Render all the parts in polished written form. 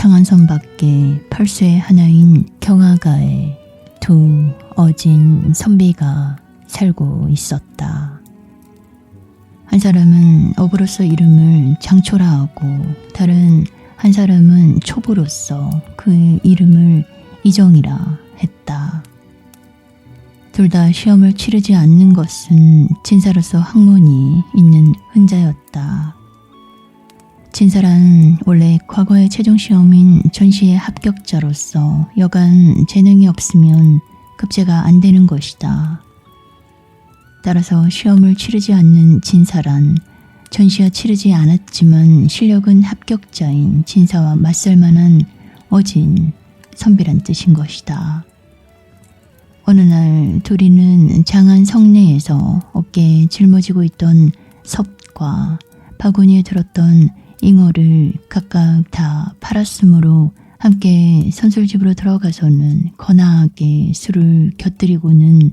창안섬 밖에 팔수의 하나인 경화가에 두 어진 선비가 살고 있었다. 한 사람은 어부로서 이름을 장초라 하고 다른 한 사람은 초보로서 그 이름을 이정이라 했다. 둘 다 시험을 치르지 않는 것은 진사로서 학문이 있는 흔자였다. 진사란 원래 과거의 최종시험인 전시의 합격자로서 여간 재능이 없으면 급제가 안 되는 것이다. 따라서 시험을 치르지 않는 진사란 전시와 치르지 않았지만 실력은 합격자인 진사와 맞설 만한 어진 선비란 뜻인 것이다. 어느 날 둘이는 장안 성내에서 어깨에 짊어지고 있던 섭과 바구니에 들었던 잉어를 각각 다 팔았으므로 함께 선술집으로 들어가서는 거나하게 술을 곁들이고는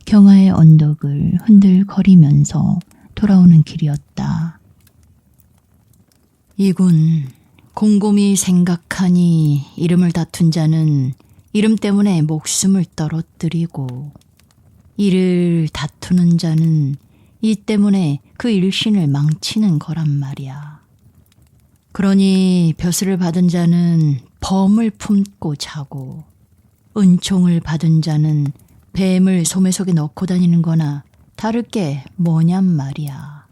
경화의 언덕을 흔들거리면서 돌아오는 길이었다. 이군 곰곰이 생각하니 이름을 다툰 자는 이름 때문에 목숨을 떨어뜨리고 이를 다투는 자는 이 때문에 그 일신을 망치는 거란 말이야. 그러니 벼슬을 받은 자는 범을 품고 자고 은총을 받은 자는 뱀을 소매 속에 넣고 다니는 거나 다를 게 뭐냔 말이야.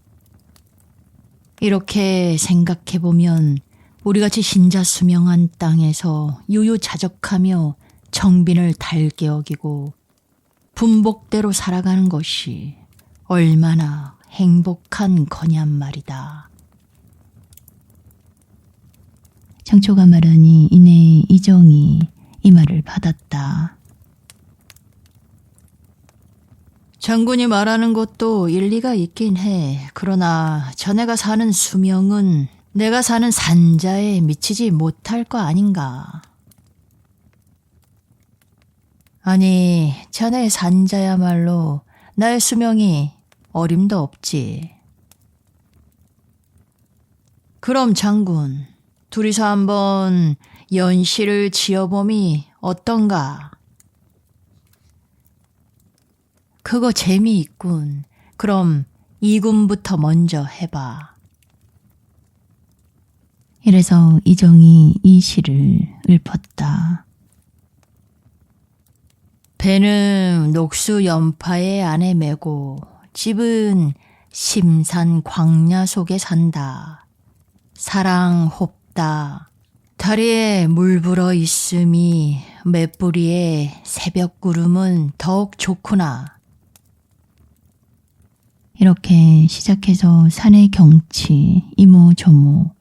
이렇게 생각해보면 우리같이 신자수명한 땅에서 유유자적하며 정빈을 달게 여기고 분복대로 살아가는 것이 얼마나 행복한 거냔 말이다. 장초가 말하니 이내 이정이 이 말을 받았다. 장군이 말하는 것도 일리가 있긴 해. 그러나 자네가 사는 수명은 내가 사는 산자에 미치지 못할 거 아닌가. 아니, 자네의 산자야말로 나의 수명이 어림도 없지. 그럼 장군, 둘이서 한번 연시를 지어봄이 어떤가? 그거 재미있군. 그럼 이군부터 먼저 해봐. 이래서 이정이 이 시를 읊었다. 배는 녹수 연파의 안에 메고 집은 심산 광야 속에 산다. 사랑 홉다. 다리에 물 불어 있음이 맷뿌리에 새벽 구름은 더욱 좋구나. 이렇게 시작해서 산의 경치, 이모저모,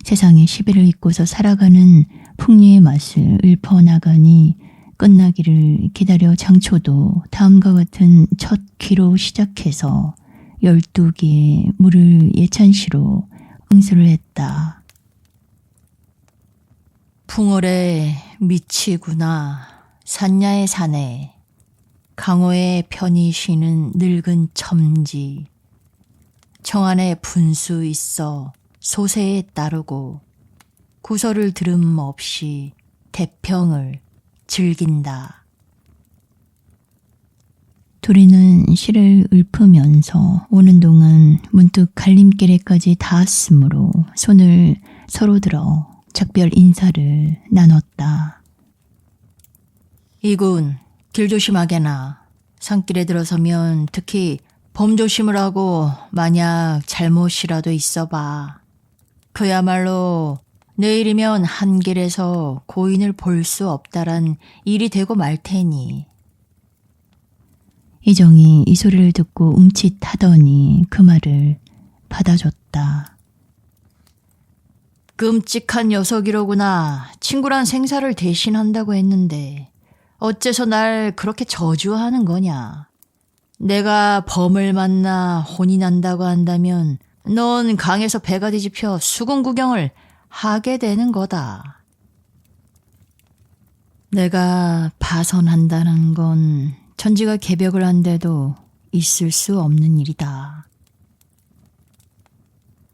세상의 시비를 잊고서 살아가는 풍류의 맛을 읊어나가니 끝나기를 기다려 장초도 다음과 같은 첫 귀로 시작해서 12개의 물을 예찬시로 응수를 했다. 풍월에 미치구나. 산야의 산에 강호에 편히 쉬는 늙은 첨지. 청안에 분수 있어 소세에 따르고 구설을 들음 없이 대평을 즐긴다. 둘이는 시를 읊으면서 오는 동안 문득 갈림길에까지 닿았으므로 손을 서로 들어 작별 인사를 나눴다. 이군, 길 조심하게나. 산길에 들어서면 특히 범 조심을 하고 만약 잘못이라도 있어봐. 그야말로 내일이면 한 길에서 고인을 볼 수 없다란 일이 되고 말 테니. 이정이 이 소리를 듣고 움칫하더니 그 말을 받아줬다. 끔찍한 녀석이로구나. 친구란 생사를 대신한다고 했는데 어째서 날 그렇게 저주하는 거냐. 내가 범을 만나 혼이 난다고 한다면 넌 강에서 배가 뒤집혀 수군 구경을 하게 되는 거다. 내가 파선한다는 건 천지가 개벽을 한데도 있을 수 없는 일이다.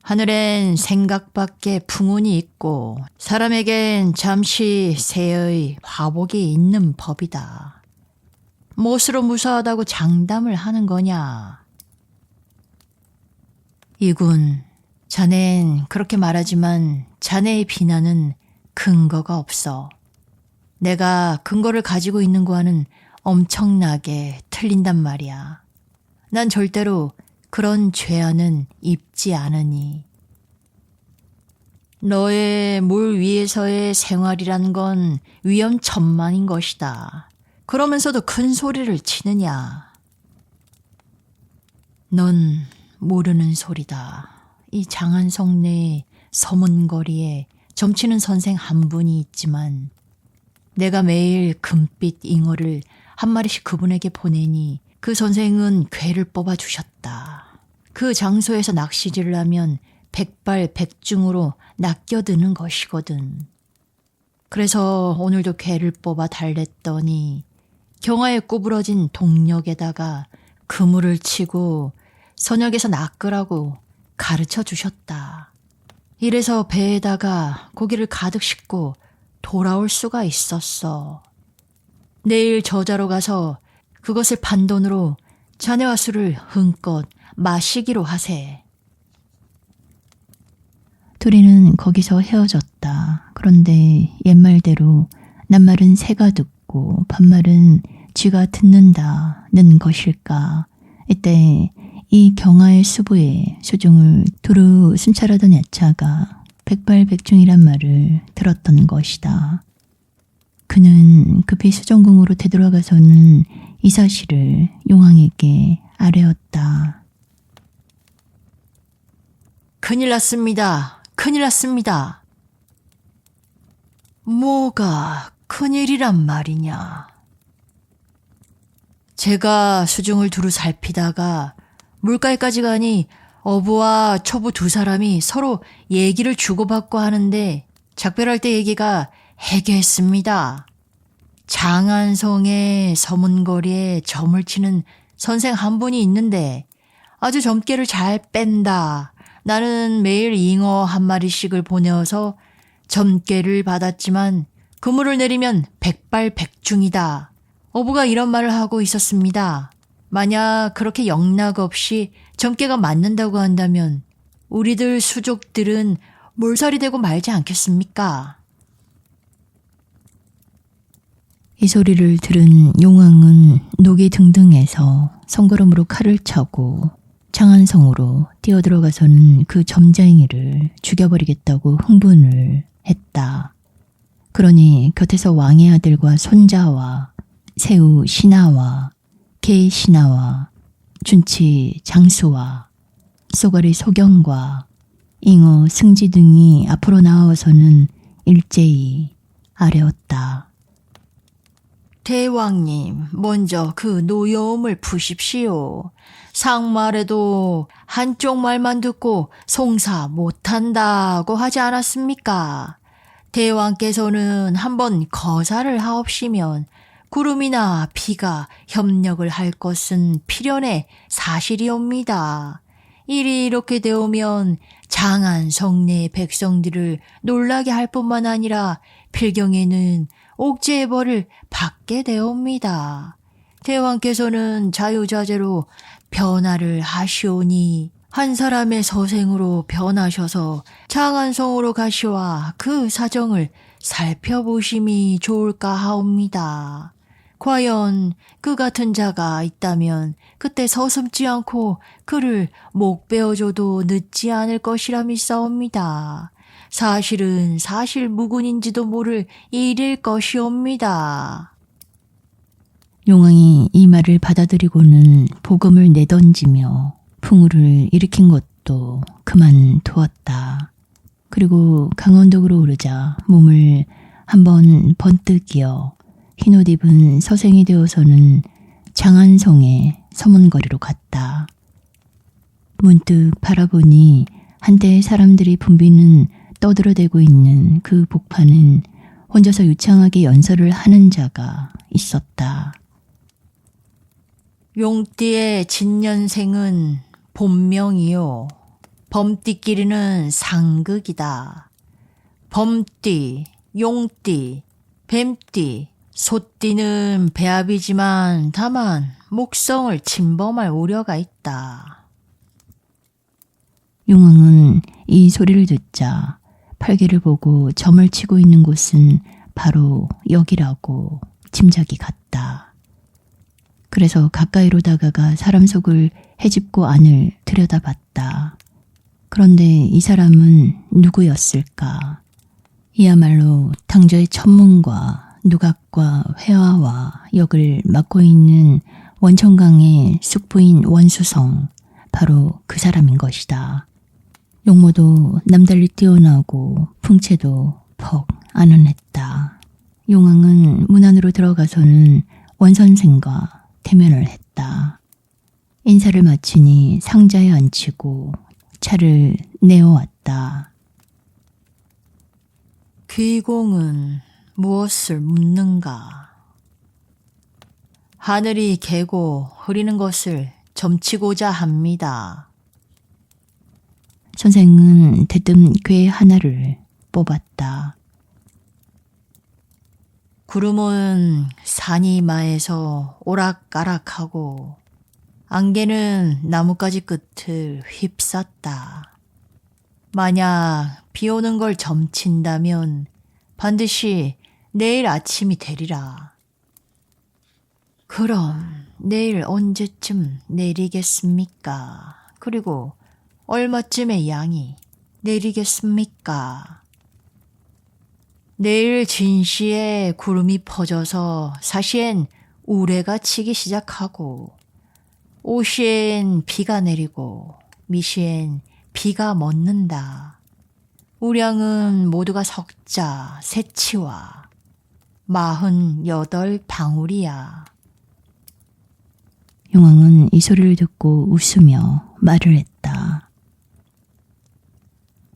하늘엔 생각밖에 풍운이 있고 사람에겐 잠시 새의 화복이 있는 법이다. 못으로 무사하다고 장담을 하는 거냐? 이군, 자넨 그렇게 말하지만 자네의 비난은 근거가 없어. 내가 근거를 가지고 있는 거와는 엄청나게 틀린단 말이야. 난 절대로 그런 죄안은 입지 않으니. 너의 물 위에서의 생활이란 건 위험천만인 것이다. 그러면서도 큰 소리를 치느냐. 넌 모르는 소리다. 이 장안성 내 서문거리에 점치는 선생 한 분이 있지만 내가 매일 금빛 잉어를 한 마리씩 그분에게 보내니 그 선생은 궤를 뽑아주셨다. 그 장소에서 낚시질을 하면 백발백중으로 낚여드는 것이거든. 그래서 오늘도 궤를 뽑아 달랬더니 경화에 구부러진 동력에다가 그물을 치고 선역에서 낚으라고 가르쳐 주셨다. 이래서 배에다가 고기를 가득 싣고 돌아올 수가 있었어. 내일 저자로 가서 그것을 판 돈으로 자네와 술을 흥껏 마시기로 하세. 둘이는 거기서 헤어졌다. 그런데 옛말대로 낱말은 새가 듣고 반말은 쥐가 듣는다는 것일까. 이때 이 경화의 수부에 수중을 두루 순찰하던 야차가 백발백중이란 말을 들었던 것이다. 그는 급히 수정궁으로 되돌아가서는 이 사실을 용왕에게 아뢰었다. 큰일 났습니다. 큰일 났습니다. 뭐가 큰일이란 말이냐. 제가 수중을 두루 살피다가 물가에까지 가니 어부와 초부 두 사람이 서로 얘기를 주고받고 하는데 작별할 때 얘기가 해괴했습니다. 장안성의 서문거리에 점을 치는 선생 한 분이 있는데 아주 점괘를 잘 뺀다. 나는 매일 잉어 한 마리씩을 보내어서 점괘를 받았지만 그물을 내리면 백발백중이다. 어부가 이런 말을 하고 있었습니다. 만약 그렇게 영락 없이 점괘가 맞는다고 한다면 우리들 수족들은 몰살이 되고 말지 않겠습니까? 이 소리를 들은 용왕은 녹이 등등해서 성걸음으로 칼을 차고 장안성으로 뛰어들어가서는 그 점쟁이를 죽여버리겠다고 흥분을 했다. 그러니 곁에서 왕의 아들과 손자와 새우 신하와 개 신하와 준치 장수와 쏘가리 소경과 잉어 승지 등이 앞으로 나와서는 일제히 아뢰었다. 대왕님, 먼저 그 노여움을 푸십시오. 상말에도 한쪽 말만 듣고 송사 못한다고 하지 않았습니까? 대왕께서는 한번 거사를 하옵시면 구름이나 비가 협력을 할 것은 필연의 사실이옵니다. 일이 이렇게 되오면 장안성 내 백성들을 놀라게 할 뿐만 아니라 필경에는 옥죄의 벌을 받게 되옵니다. 대왕께서는 자유자재로 변화를 하시오니 한 사람의 서생으로 변하셔서 장안성으로 가시와 그 사정을 살펴보심이 좋을까 하옵니다. 과연 그 같은 자가 있다면 그때 서슴지 않고 그를 목 베어줘도 늦지 않을 것이라 믿사옵니다. 사실은 사실무근인지도 모를 일일 것이옵니다. 용왕이 이 말을 받아들이고는 복음을 내던지며 풍우를 일으킨 것도 그만두었다. 그리고 강원도로 오르자 몸을 한번 번뜩이어 흰옷 입은 서생이 되어서는 장안성의 서문거리로 갔다. 문득 바라보니 한때 사람들이 붐비는 떠들어대고 있는 그 복판은 혼자서 유창하게 연설을 하는 자가 있었다. 용띠의 진년생은 본명이요. 범띠끼리는 상극이다. 범띠, 용띠, 뱀띠, 소띠는 배합이지만 다만 목성을 침범할 우려가 있다. 용왕은 이 소리를 듣자 팔개를 보고 점을 치고 있는 곳은 바로 여기라고 짐작이 갔다. 그래서 가까이로 다가가 사람 속을 헤집고 안을 들여다봤다. 그런데 이 사람은 누구였을까? 이야말로 당저의 천문과 누각과 회화와 역을 맡고 있는 원천강의 숙부인 원수성, 바로 그 사람인 것이다. 용모도 남달리 뛰어나고 풍채도 퍽 안은했다. 용왕은 문 안으로 들어가서는 원선생과 대면을 했다. 인사를 마치니 상자에 앉히고 차를 내어왔다. 귀공은 무엇을 묻는가? 하늘이 개고 흐리는 것을 점치고자 합니다. 선생은 대뜸 괴 하나를 뽑았다. 구름은 산이마에서 오락가락하고 안개는 나뭇가지 끝을 휩쌌다. 만약 비 오는 걸 점친다면 반드시 내일 아침이 되리라. 그럼 내일 언제쯤 내리겠습니까? 그리고 얼마쯤의 양이 내리겠습니까? 내일 진시에 구름이 퍼져서 사시엔 우레가 치기 시작하고 오시엔 비가 내리고 미시엔 비가 멎는다. 우량은 모두가 석자, 세치와 48방울이야. 용왕은 이 소리를 듣고 웃으며 말을 했다.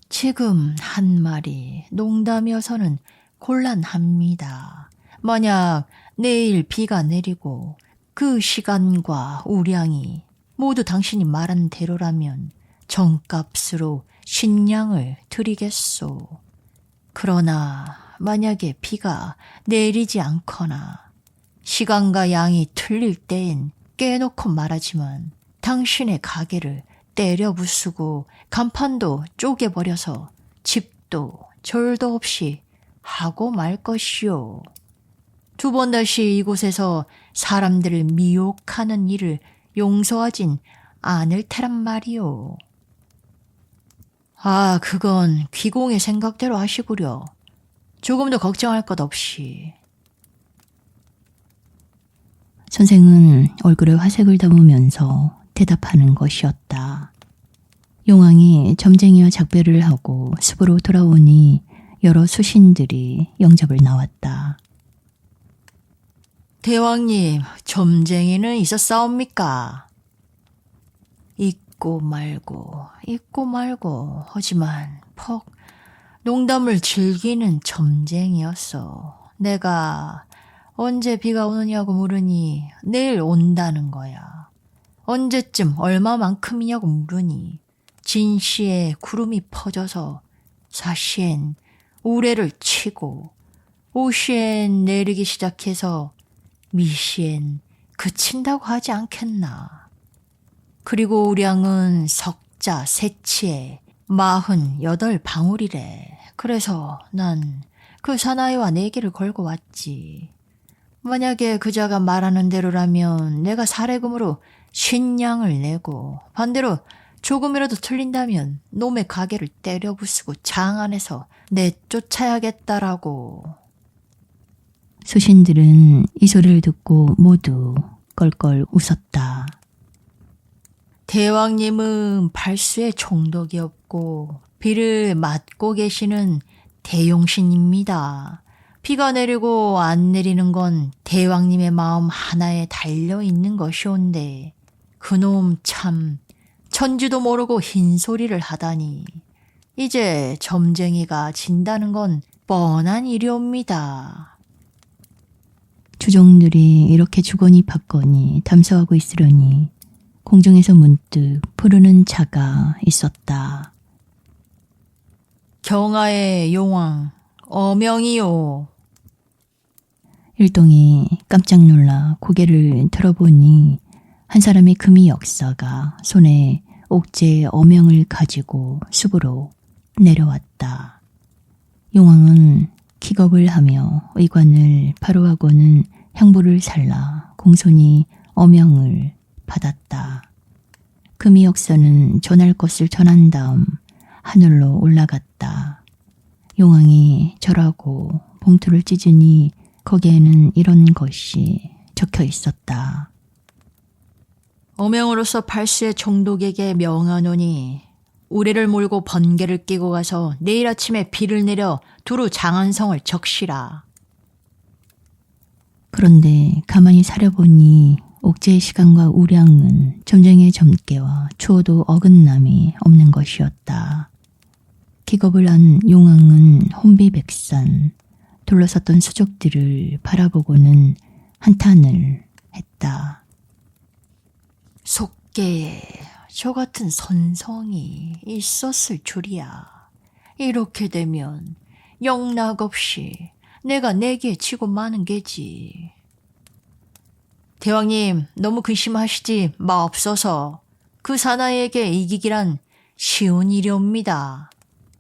지금 한 말이 농담이어서는 곤란합니다. 만약 내일 비가 내리고 그 시간과 우량이 모두 당신이 말한 대로라면 정값으로 신량을 드리겠소. 그러나 만약에 비가 내리지 않거나 시간과 양이 틀릴 때엔 깨놓고 말하지만 당신의 가게를 때려 부수고 간판도 쪼개버려서 집도 절도 없이 하고 말 것이오. 두 번 다시 이곳에서 사람들을 미혹하는 일을 용서하진 않을 테란 말이오. 아, 그건 귀공의 생각대로 하시구려. 조금도 걱정할 것 없이. 선생은 얼굴에 화색을 담으면서 대답하는 것이었다. 용왕이 점쟁이와 작별을 하고 숲으로 돌아오니 여러 수신들이 영접을 나왔다. 대왕님, 점쟁이는 있었사옵니까? 있고 말고 하지만 퍽 농담을 즐기는 점쟁이였어. 내가 언제 비가 오느냐고 물으니 내일 온다는 거야. 언제쯤 얼마만큼이냐고 물으니 진시에 구름이 퍼져서 사시엔 우레를 치고 오시엔 내리기 시작해서 미시엔 그친다고 하지 않겠나. 그리고 우량은 석자 세치에 48방울이래. 그래서 난 그 사나이와 내기를 걸고 왔지. 만약에 그자가 말하는 대로라면 내가 사례금으로 신량을 내고 반대로 조금이라도 틀린다면 놈의 가게를 때려 부수고 장 안에서 내쫓아야겠다라고. 수신들은 이 소리를 듣고 모두 껄껄 웃었다. 대왕님은 발수에 총독이 없고 비를 맞고 계시는 대용신입니다. 비가 내리고 안 내리는 건 대왕님의 마음 하나에 달려있는 것이온데 그놈 참 천지도 모르고 흰소리를 하다니. 이제 점쟁이가 진다는 건 뻔한 일이옵니다. 주종들이 이렇게 주거니 받거니 담소하고 있으려니 공중에서 문득 부르는 자가 있었다. 경하의 용왕, 어명이요. 일동이 깜짝 놀라 고개를 들어보니 한 사람의 금이 역사가 손에 옥제의 어명을 가지고 숲으로 내려왔다. 용왕은 기겁을 하며 의관을 바로 하고는 향부를 살라 공손히 어명을 받았다. 금이 역사는 전할 것을 전한 다음 하늘로 올라갔다. 용왕이 절하고 봉투를 찢으니 거기에는 이런 것이 적혀 있었다. 어명으로서 팔수의 총독에게 명하노니 우레를 몰고 번개를 끼고 가서 내일 아침에 비를 내려 두루 장안성을 적시라. 그런데 가만히 살아보니 옥제의 시간과 우량은 점쟁이의 점괘와 추호도 어긋남이 없는 것이었다. 기겁을 한 용왕은 혼비백산 둘러섰던 수족들을 바라보고는 한탄을 했다. 속계에 저 같은 선성이 있었을 줄이야. 이렇게 되면 영락 없이 내가 내기에 치고 마는 게지. 대왕님, 너무 근심하시지 마옵소서. 그 사나이에게 이기기란 쉬운 일이옵니다.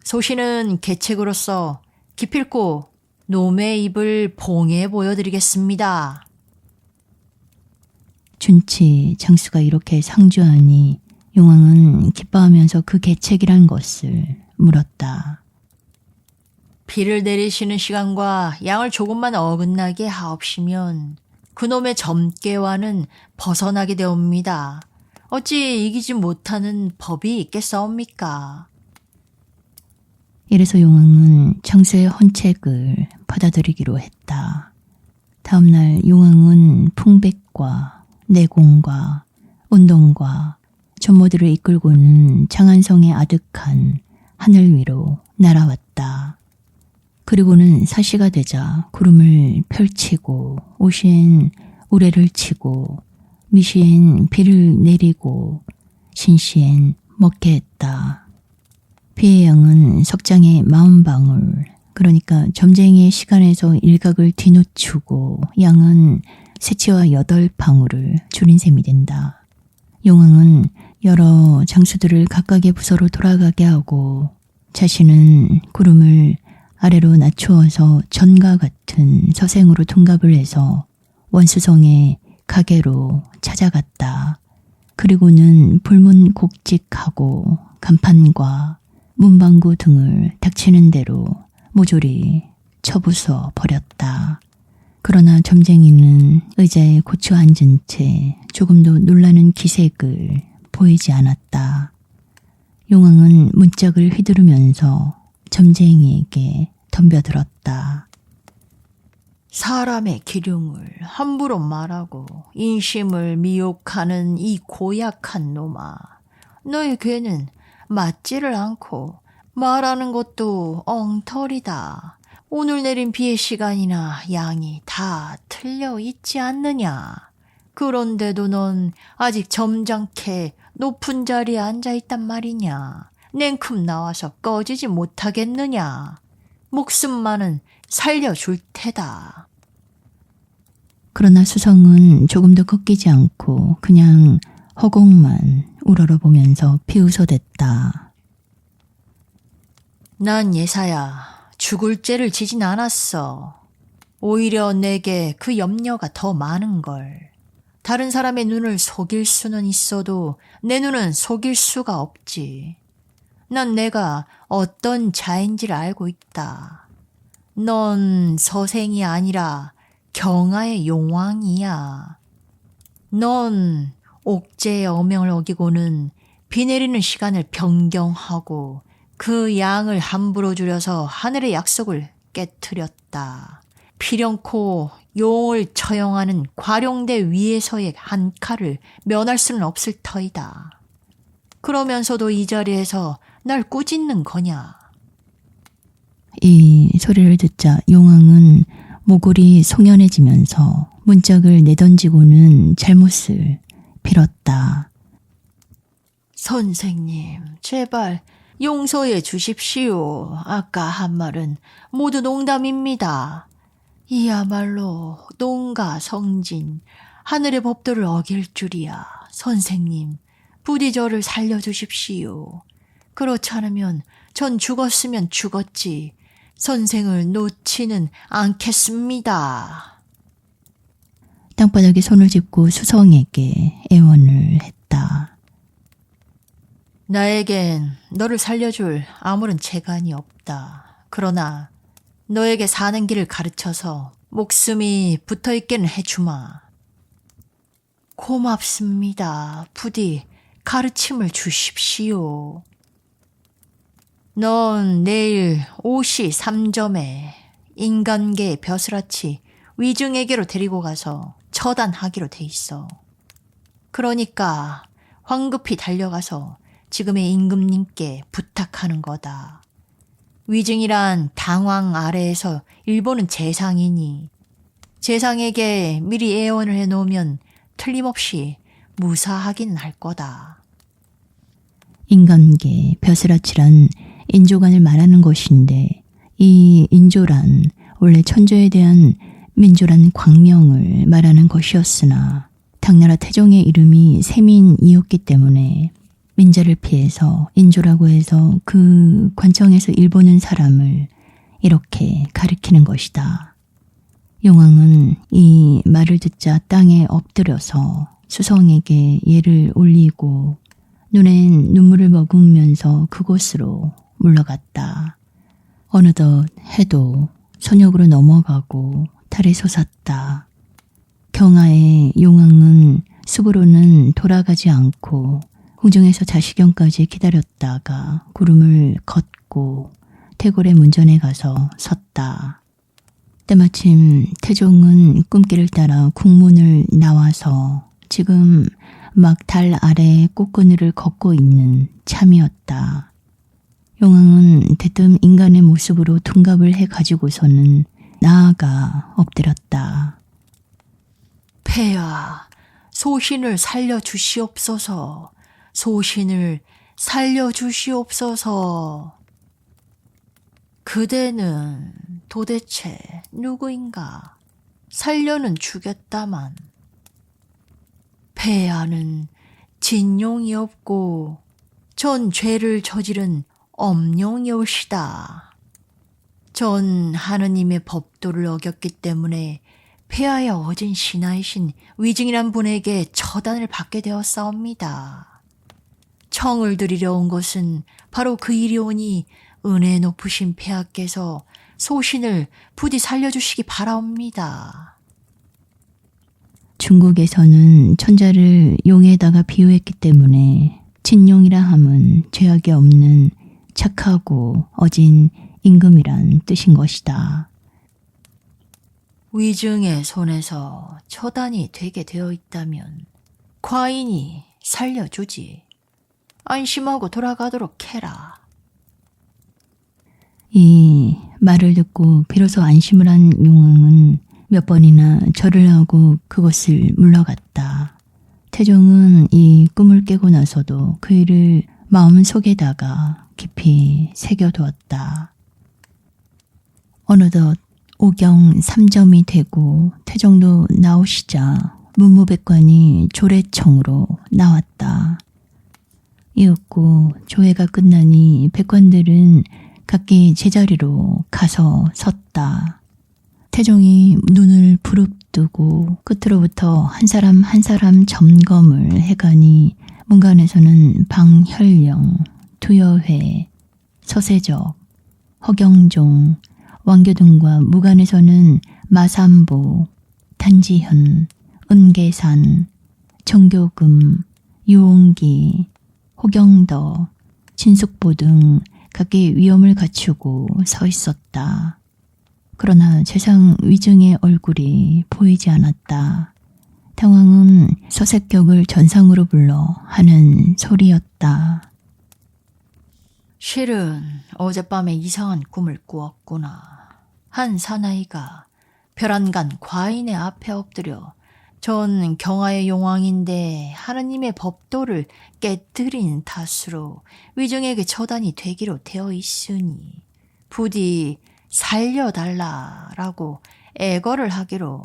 소신은 계책으로서 기필코 놈의 입을 봉해 보여드리겠습니다. 준치 장수가 이렇게 상주하니 용왕은 기뻐하면서 그 계책이란 것을 물었다. 비를 내리시는 시간과 양을 조금만 어긋나게 하옵시면 그놈의 점괘와는 벗어나게 되옵니다. 어찌 이기지 못하는 법이 있겠사옵니까? 이래서 용왕은 장수의 헌책을 받아들이기로 했다. 다음날 용왕은 풍백과 내공과 운동과 전모들을 이끌고는 장안성의 아득한 하늘 위로 날아왔다. 그리고는 사시가 되자 구름을 펼치고 오시엔 우레를 치고 미시엔 비를 내리고 신시엔 먹게 했다. 비의 양은 석장의 40방울, 그러니까 점쟁이의 시간에서 일각을 뒤놓추고 양은 세치와 8방울을 줄인 셈이 된다. 용왕은 여러 장수들을 각각의 부서로 돌아가게 하고 자신은 구름을 아래로 낮추어서 전과 같은 서생으로 둔갑을 해서 원수성의 가게로 찾아갔다. 그리고는 불문곡직하고 간판과 문방구 등을 닥치는 대로 모조리 쳐부숴 버렸다. 그러나 점쟁이는 의자에 고쳐 앉은 채 조금도 놀라는 기색을 보이지 않았다. 용왕은 문짝을 휘두르면서 점쟁이에게 덤벼들었다. 사람의 기륭을 함부로 말하고 인심을 미혹하는 이 고약한 놈아. 너의 괴는 맞지를 않고 말하는 것도 엉터리다. 오늘 내린 비의 시간이나 양이 다 틀려 있지 않느냐. 그런데도 넌 아직 점잖게 높은 자리에 앉아있단 말이냐. 냉큼 나와서 꺼지지 못하겠느냐. 목숨만은 살려줄 테다. 그러나 수성은 조금도 꺾이지 않고 그냥 허공만 우러러보면서 비웃어댔다. 난 예사야, 죽을 죄를 지진 않았어. 오히려 내게 그 염려가 더 많은 걸. 다른 사람의 눈을 속일 수는 있어도 내 눈은 속일 수가 없지. 난 내가 어떤 자인지를 알고 있다. 넌 서생이 아니라 경하의 용왕이야. 넌 옥제의 어명을 어기고는 비 내리는 시간을 변경하고 그 양을 함부로 줄여서 하늘의 약속을 깨트렸다. 필연코 용을 처형하는 과룡대 위에서의 한 칼을 면할 수는 없을 터이다. 그러면서도 이 자리에서 날 꾸짖는 거냐. 이 소리를 듣자 용왕은 모골이 송연해지면서 문짝을 내던지고는 잘못을 빌었다. 선생님, 제발 용서해 주십시오. 아까 한 말은 모두 농담입니다. 이야말로 농가 성진, 하늘의 법도를 어길 줄이야. 선생님, 부디 저를 살려주십시오. 그렇지 않으면 전 죽었으면 죽었지. 선생을 놓지는 않겠습니다. 땅바닥에 손을 짚고 수성에게 애원을 했다. 나에겐 너를 살려줄 아무런 재간이 없다. 그러나 너에게 사는 길을 가르쳐서 목숨이 붙어있게는 해주마. 고맙습니다. 부디 가르침을 주십시오. 넌 내일 5시 3점에 인간계의 벼슬아치 위증에게로 데리고 가서 처단하기로 돼 있어. 그러니까 황급히 달려가서 지금의 임금님께 부탁하는 거다. 위증이란 당왕 아래에서 일본은 재상이니 재상에게 미리 애원을 해놓으면 틀림없이 무사하긴 할 거다. 인간계 벼슬아치란 인조간을 말하는 것인데 이 인조란 원래 천조에 대한 민조란 광명을 말하는 것이었으나 당나라 태종의 이름이 세민이었기 때문에 민자를 피해서 인조라고 해서 그 관청에서 일보는 사람을 이렇게 가리키는 것이다. 용왕은 이 말을 듣자 땅에 엎드려서 수성에게 예를 올리고 눈엔 눈물을 머금으면서 그곳으로 물러갔다. 어느덧 해도 서녁으로 넘어가고 달이 솟았다. 경하의 용왕은 숲으로는 돌아가지 않고 궁중에서 자식경까지 기다렸다가 구름을 걷고 태골의 문전에 가서 섰다. 때마침 태종은 꿈길을 따라 국문을 나와서 지금 막 달 아래 꽃그늘을 걷고 있는 참이었다. 용왕은 대뜸 인간의 모습으로 둔갑을 해가지고서는 나아가 엎드렸다. 폐하, 소신을 살려주시옵소서. 소신을 살려주시옵소서. 그대는 도대체 누구인가? 살려는 주겠다만 폐하는 진용이 없고 전 죄를 저지른 엄룡이옵시다. 전 하느님의 법도를 어겼기 때문에 폐하의 어진 신하이신 위증이란 분에게 처단을 받게 되었사옵니다. 청을 드리려 온 것은 바로 그 일이오니 은혜 높으신 폐하께서 소신을 부디 살려주시기 바라옵니다. 중국에서는 천자를 용에다가 비유했기 때문에 진용이라 함은 죄악이 없는 착하고 어진 임금이란 뜻인 것이다. 위증의 손에서 처단이 되게 되어 있다면 과인이 살려주지. 안심하고 돌아가도록 해라. 이 말을 듣고 비로소 안심을 한 용왕은 몇 번이나 절을 하고 그곳을 물러갔다. 태종은 이 꿈을 깨고 나서도 그 일을 마음속에다가 깊이 새겨두었다. 어느덧 오경 3점이 되고 태종도 나오시자 문무백관이 조례청으로 나왔다. 이윽고 조회가 끝나니 백관들은 각기 제자리로 가서 섰다. 태종이 눈을 부릅뜨고 끝으로부터 한 사람 한 사람 점검을 해가니 문간에서는 방혈령, 두여회, 서세적, 허경종, 왕교등과 무간에서는 마삼보, 단지현, 은계산, 정교금, 유옹기, 호경더, 진숙보 등 각기 위엄을 갖추고 서 있었다. 그러나 재상 위증의 얼굴이 보이지 않았다. 당왕은 서색격을 전상으로 불러 하는 소리였다. 실은 어젯밤에 이상한 꿈을 꾸었구나. 한 사나이가 별안간 과인의 앞에 엎드려 전 경하의 용왕인데 하느님의 법도를 깨뜨린 탓으로 위증에게 처단이 되기로 되어 있으니 부디 살려달라라고 애걸을 하기로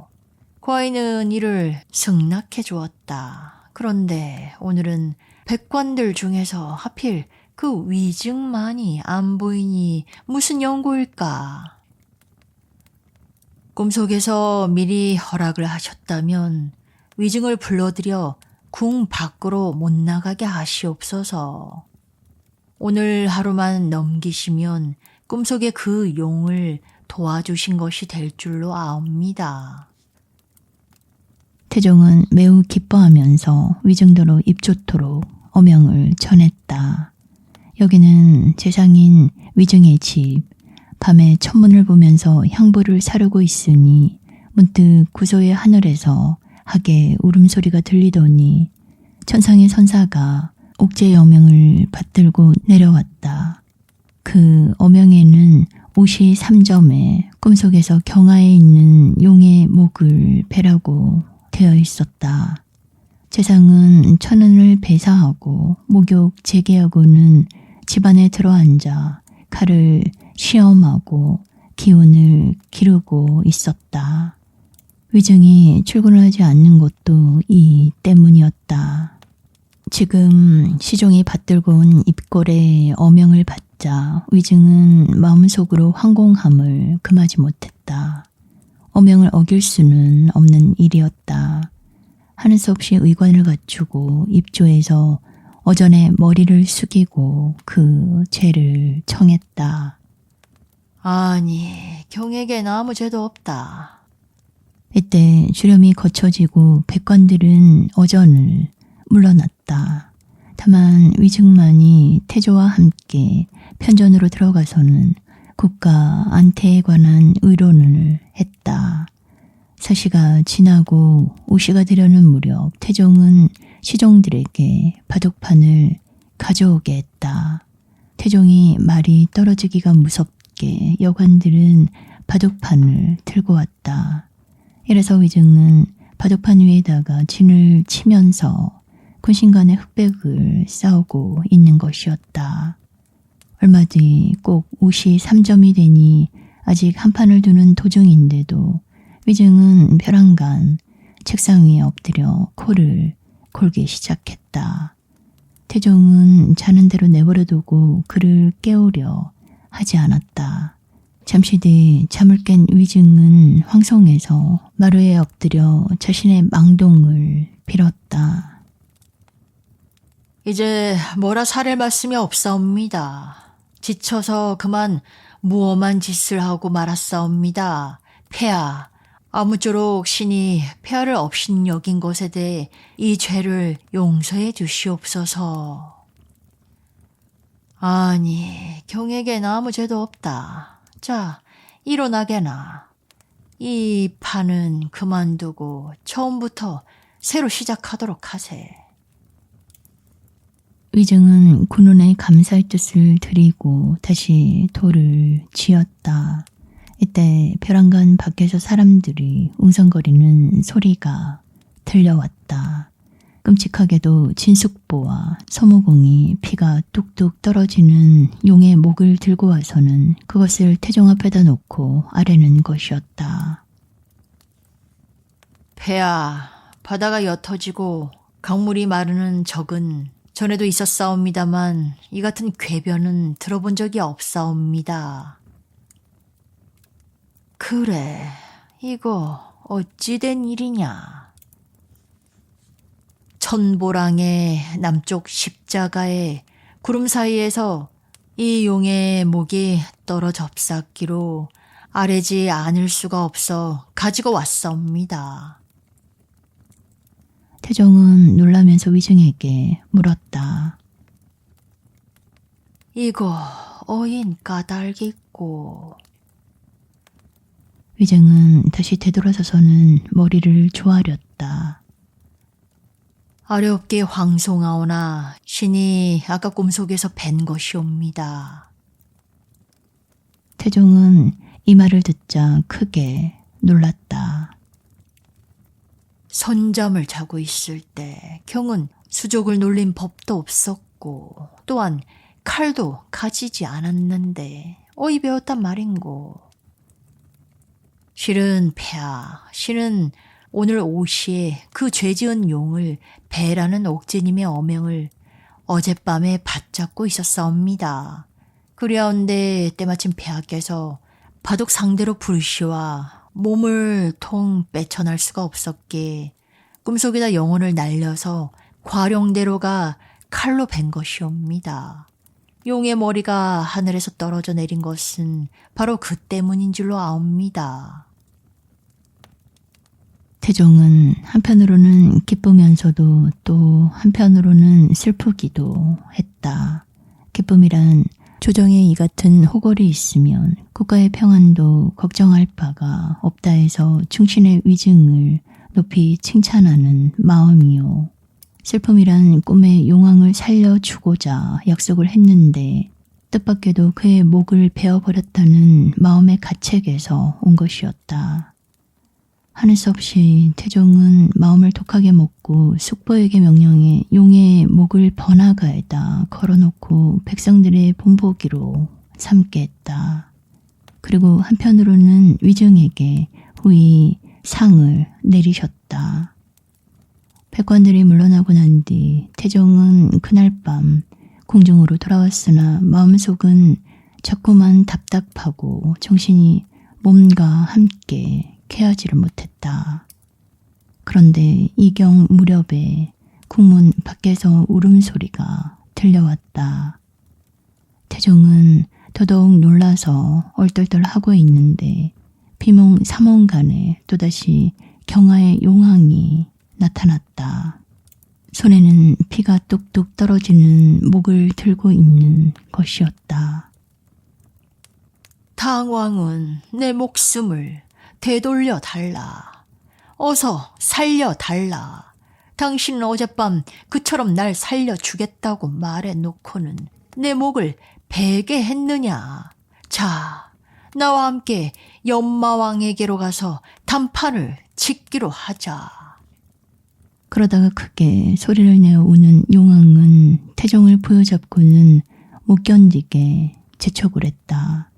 과인은 이를 승낙해 주었다. 그런데 오늘은 백관들 중에서 하필 그 위증만이 안 보이니 무슨 연고일까? 꿈속에서 미리 허락을 하셨다면 위증을 불러들여 궁 밖으로 못 나가게 하시옵소서. 오늘 하루만 넘기시면 꿈속의 그 용을 도와주신 것이 될 줄로 아옵니다. 태종은 매우 기뻐하면서 위증도로 입좋도록 어명을 전했다. 여기는 제상인 위증의 집, 밤에 천문을 보면서 향부를 사르고 있으니 문득 구소의 하늘에서 하게 울음소리가 들리더니 천상의 선사가 옥제의 어명을 받들고 내려왔다. 그 어명에는 옷이 3점에 꿈속에서 경하에 있는 용의 목을 베라고 되어 있었다. 재상은 천은을 배사하고 목욕 재개하고는 집안에 들어앉아 칼을 시험하고 기운을 기르고 있었다. 위증이 출근을 하지 않는 것도 이 때문이었다. 지금 시종이 받들고 온 입골의 어명을 받자 위증은 마음속으로 황공함을 금하지 못했다. 어명을 어길 수는 없는 일이었다. 하는 수 없이 의관을 갖추고 입조에서 어전에 머리를 숙이고 그 죄를 청했다. 아니, 경에겐 아무 죄도 없다. 이때 주렴이 거쳐지고 백관들은 어전을 물러났다. 다만 위증만이 태조와 함께 편전으로 들어가서는 국가 안태에 관한 의론을 했다. 사시가 지나고 오시가 되려는 무렵 태종은 시종들에게 바둑판을 가져오게 했다. 태종이 말이 떨어지기가 무섭게 여관들은 바둑판을 들고 왔다. 이래서 위증은 바둑판 위에다가 진을 치면서 군신 간의 흑백을 싸우고 있는 것이었다. 얼마 뒤 꼭 옷이 3점이 되니 아직 한 판을 두는 도중인데도 위증은 벼랑간 책상 위에 엎드려 코를 골기 시작했다. 태종은 자는 대로 내버려두고 그를 깨우려 하지 않았다. 잠시 뒤 잠을 깬 위증은 황송해서 마루에 엎드려 자신의 망동을 빌었다. 이제 뭐라 살할 말씀이 없사옵니다. 지쳐서 그만 무엄한 짓을 하고 말았사옵니다. 폐하, 아무쪼록 신이 폐하를 업신 여긴 것에 대해 이 죄를 용서해 주시옵소서. 아니, 경에겐 아무 죄도 없다. 자, 일어나게나. 이 판은 그만두고 처음부터 새로 시작하도록 하세. 위증은 군원에 감사의 뜻을 드리고 다시 돌을 지었다. 이때 벼랑간 밖에서 사람들이 웅성거리는 소리가 들려왔다. 끔찍하게도 진숙보와 서무공이 피가 뚝뚝 떨어지는 용의 목을 들고 와서는 그것을 태종 앞에다 놓고 아뢰는 것이었다. 폐하, 바다가 옅어지고 강물이 마르는 적은 전에도 있었사옵니다만 이 같은 궤변은 들어본 적이 없사옵니다. 그래, 이거 어찌 된 일이냐. 천보랑의 남쪽 십자가의 구름 사이에서 이 용의 목이 떨어져 sap기로 아래지 않을 수가 없어 가지고 왔사옵니다. 태종은 놀라면서 위증에게 물었다. 이거 어인 까닭있고. 위증은 다시 되돌아서서는 머리를 조아렸다. 어렵게 황송하오나 신이 아까 꿈속에서 뵌 것이옵니다. 태종은 이 말을 듣자 크게 놀랐다. 선잠을 자고 있을 때 경은 수족을 놀린 법도 없었고 또한 칼도 가지지 않았는데 어이 배웠단 말인고. 실은 폐하, 실은 오늘 오시에 그 죄지은 용을 배라는 옥제님의 어명을 어젯밤에 받잡고 있었사옵니다. 그리하온데 때마침 폐하께서 바둑 상대로 부르시와 몸을 통 빼쳐날 수가 없었기에 꿈속에다 영혼을 날려서 과룡대로가 칼로 벤 것이옵니다. 용의 머리가 하늘에서 떨어져 내린 것은 바로 그 때문인 줄로 아옵니다. 태종은 한편으로는 기쁘면서도 또 한편으로는 슬프기도 했다. 기쁨이란 조정에 이 같은 호걸이 있으면 국가의 평안도 걱정할 바가 없다 해서 충신의 위증을 높이 칭찬하는 마음이요. 슬픔이란 꿈에 용왕을 살려주고자 약속을 했는데 뜻밖에도 그의 목을 베어버렸다는 마음의 가책에서 온 것이었다. 하는 수 없이 태종은 마음을 독하게 먹고 숙보에게 명령해 용의 목을 번화가에다 걸어놓고 백성들의 본보기로 삼게 했다. 그리고 한편으로는 위증에게 후이 상을 내리셨다. 백관들이 물러나고 난 뒤 태종은 그날 밤 궁중으로 돌아왔으나 마음속은 자꾸만 답답하고 정신이 몸과 함께 쾌하지를 못했다. 그런데 이경 무렵에 궁문 밖에서 울음소리가 들려왔다. 태종은 더더욱 놀라서 얼떨떨하고 있는데 비몽 사몽간에 또다시 경하의 용왕이 나타났다. 손에는 피가 뚝뚝 떨어지는 목을 들고 있는 것이었다. 당왕은 내 목숨을 되돌려 달라. 어서 살려 달라. 당신은 어젯밤 그처럼 날 살려주겠다고 말해놓고는 내 목을 베게 했느냐. 자, 나와 함께 연마왕에게로 가서 단판을 짓기로 하자. 그러다가 크게 소리를 내어 우는 용왕은 태종을 부여잡고는 못 견디게 재촉을 했다.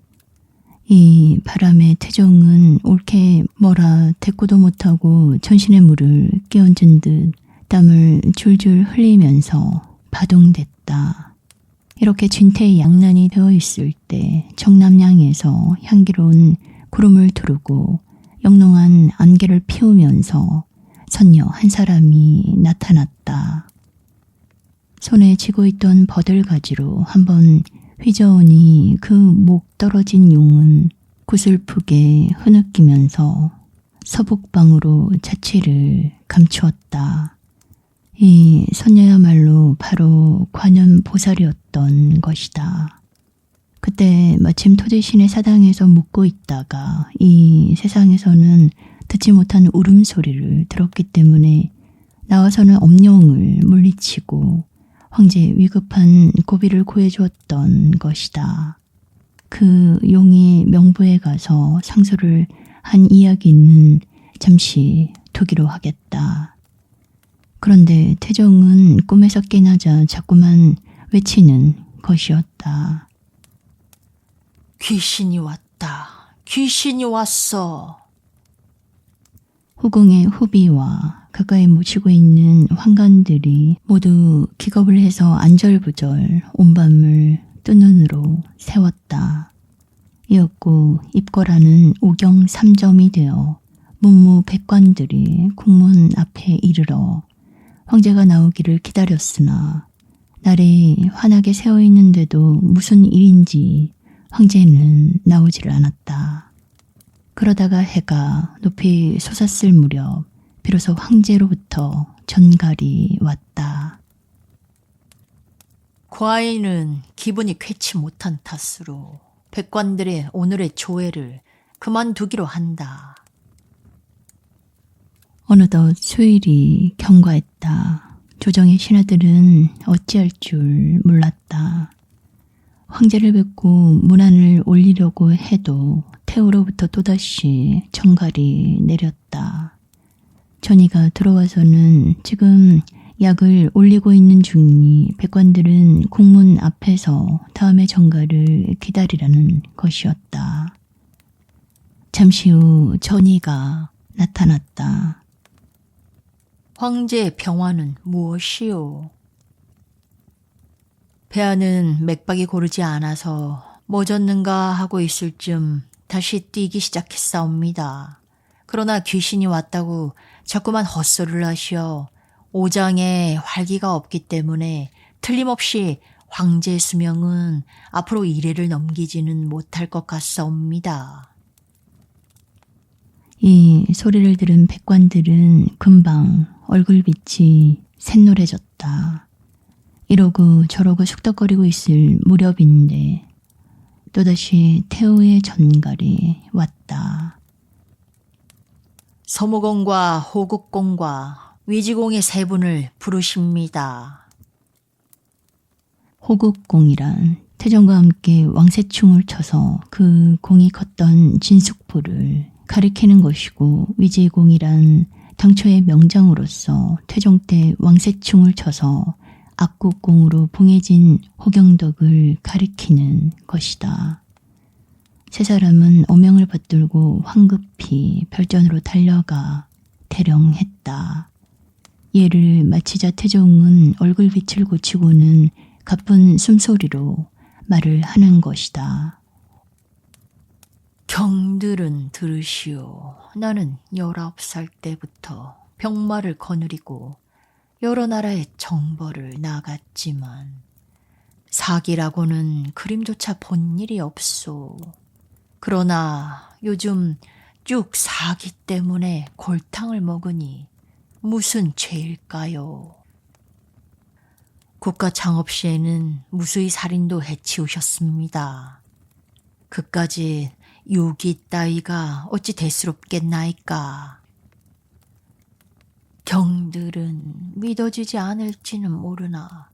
이 바람에 태종은 옳게 뭐라 대꾸도 못하고 전신의 물을 끼얹은 듯 땀을 줄줄 흘리면서 바둥댔다. 이렇게 진퇴양난이 되어 있을 때 정남량에서 향기로운 구름을 두르고 영롱한 안개를 피우면서 선녀 한 사람이 나타났다. 손에 쥐고 있던 버들가지로 한번 휘저으니 그 목 떨어진 용은 구슬프게 흐느끼면서 서북방으로 자취를 감추었다. 이 선녀야말로 바로 관현보살이었던 것이다. 그때 마침 토지신의 사당에서 묵고 있다가 이 세상에서는 듣지 못한 울음소리를 들었기 때문에 나와서는 엄룡을 물리치고 황제의 위급한 고비를 구해주었던 것이다. 그 용이 명부에 가서 상소를 한 이야기는 잠시 두기로 하겠다. 그런데 태종은 꿈에서 깨나자 자꾸만 외치는 것이었다. 귀신이 왔다. 귀신이 왔어. 후궁의 후비와 가까이 모시고 있는 환관들이 모두 기겁을 해서 안절부절 온밤을 뜬 눈으로 세웠다. 이었고 입궐하는 오경 3점이 되어 문무백관들이 궁문 앞에 이르러 황제가 나오기를 기다렸으나 날이 환하게 새어 있는데도 무슨 일인지 황제는 나오지를 않았다. 그러다가 해가 높이 솟았을 무렵 비로소 황제로부터 전갈이 왔다. 과인은 기분이 쾌치 못한 탓으로 백관들의 오늘의 조회를 그만두기로 한다. 어느덧 수일이 경과했다. 조정의 신하들은 어찌할 줄 몰랐다. 황제를 뵙고 문안을 올리려고 해도 태우로부터 또다시 전갈이 내렸다. 전이가 들어와서는 지금 약을 올리고 있는 중이니 백관들은 공문 앞에서 다음의 전가를 기다리라는 것이었다. 잠시 후 전이가 나타났다. 황제의 병화는 무엇이오? 폐하는 맥박이 고르지 않아서 뭐 졌는가 하고 있을 쯤 다시 뛰기 시작했사옵니다. 그러나 귀신이 왔다고 자꾸만 헛소리를 하시어 오장에 활기가 없기 때문에 틀림없이 황제의 수명은 앞으로 1회를 넘기지는 못할 것 같사옵니다. 이 소리를 들은 백관들은 금방 얼굴빛이 샛노래졌다. 이러고 저러고 숙덕거리고 있을 무렵인데 또다시 태우의 전갈이 왔다. 서무공과 호국공과 위지공의 세 분을 부르십니다. 호국공이란 태종과 함께 왕새충을 쳐서 그 공이 컸던 진숙부를 가리키는 것이고, 위지공이란 당초의 명장으로서 태종 때 왕새충을 쳐서 압국공으로 봉해진 호경덕을 가리키는 것이다. 세 사람은 어명을 받들고 황급히 별전으로 달려가 대령했다. 예를 마치자 태종은 얼굴빛을 고치고는 가쁜 숨소리로 말을 하는 것이다. 경들은 들으시오. 나는 19살 때부터 병마를 거느리고 여러 나라의 정벌을 나갔지만 사기라고는 그림조차 본 일이 없소. 그러나 요즘 쭉 사기 때문에 골탕을 먹으니 무슨 죄일까요? 국가 창업 시에는 무수히 살인도 해치우셨습니다. 그까지 유기 따위가 어찌 대수롭겠나이까. 경들은 믿어지지 않을지는 모르나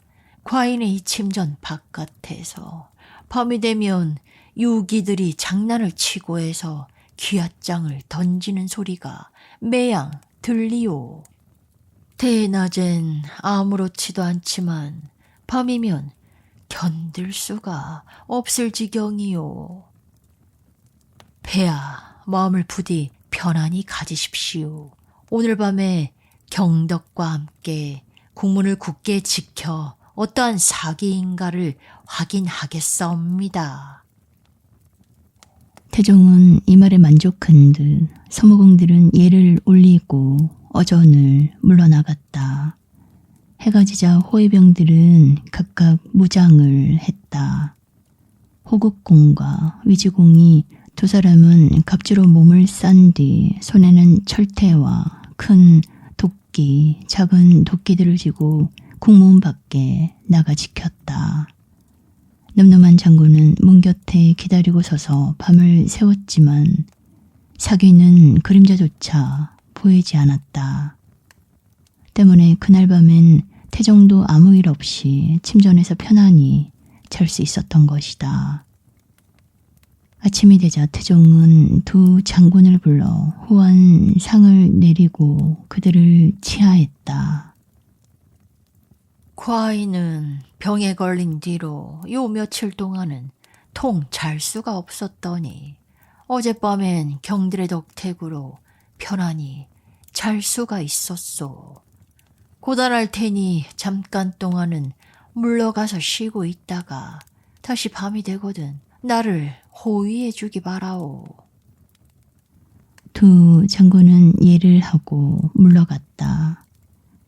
과인의 이 침전 바깥에서 밤이 되면 유기들이 장난을 치고 해서 귀앗장을 던지는 소리가 매양 들리오. 대낮엔 아무렇지도 않지만 밤이면 견딜 수가 없을 지경이오. 폐하, 마음을 부디 편안히 가지십시오. 오늘 밤에 경덕과 함께 국문을 굳게 지켜 어떠한 사기인가를 확인하겠사옵니다. 태종은 이 말에 만족한 듯 서무공들은 예를 올리고 어전을 물러나갔다. 해가 지자 호위병들은 각각 무장을 했다. 호국공과 위지공이 두 사람은 각지로 몸을 싼 뒤 손에는 철퇴와 큰 도끼, 작은 도끼들을 쥐고 국문 밖에 나가 지켰다. 늠름한 장군은 문 곁에 기다리고 서서 밤을 새웠지만 사귀는 그림자조차 보이지 않았다. 때문에 그날 밤엔 태종도 아무 일 없이 침전에서 편안히 잘 수 있었던 것이다. 아침이 되자 태종은 두 장군을 불러 후한 상을 내리고 그들을 치하했다. 과인은 병에 걸린 뒤로 요 며칠 동안은 통 잘 수가 없었더니 어젯밤엔 경들의 덕택으로 편안히 잘 수가 있었소. 고단할 테니 잠깐 동안은 물러가서 쉬고 있다가 다시 밤이 되거든 나를 호위해 주기 바라오. 두 장군은 예를 하고 물러갔다.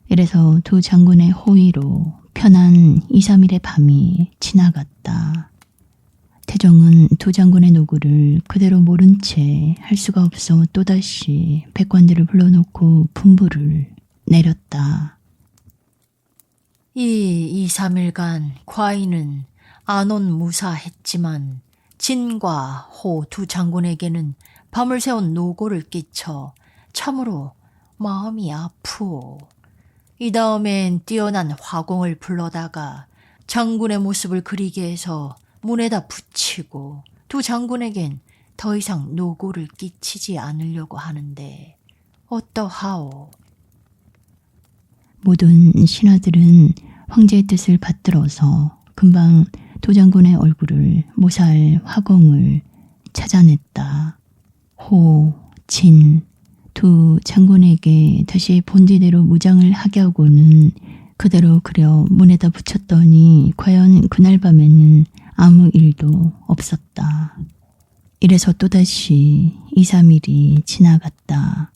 이래서 두 장군의 호위로 편한 2, 3일의 밤이 지나갔다. 태종은 두 장군의 노구를 그대로 모른 채 할 수가 없어 또다시 백관들을 불러놓고 분부를 내렸다. 이 2, 3일간 과인은 안온무사했지만 진과 호 두 장군에게는 밤을 새운 노고를 끼쳐 참으로 마음이 아프오. 이 다음엔 뛰어난 화공을 불러다가 장군의 모습을 그리게 해서 문에다 붙이고 두 장군에겐 더 이상 노고를 끼치지 않으려고 하는데 어떠하오? 모든 신하들은 황제의 뜻을 받들어서 금방 도장군의 얼굴을 모사할 화공을 찾아냈다. 호, 진 두 장군에게 다시 본디대로 무장을 하게 하고는 그대로 그려 문에다 붙였더니 과연 그날 밤에는 아무 일도 없었다. 이래서 또다시 2, 3일이 지나갔다.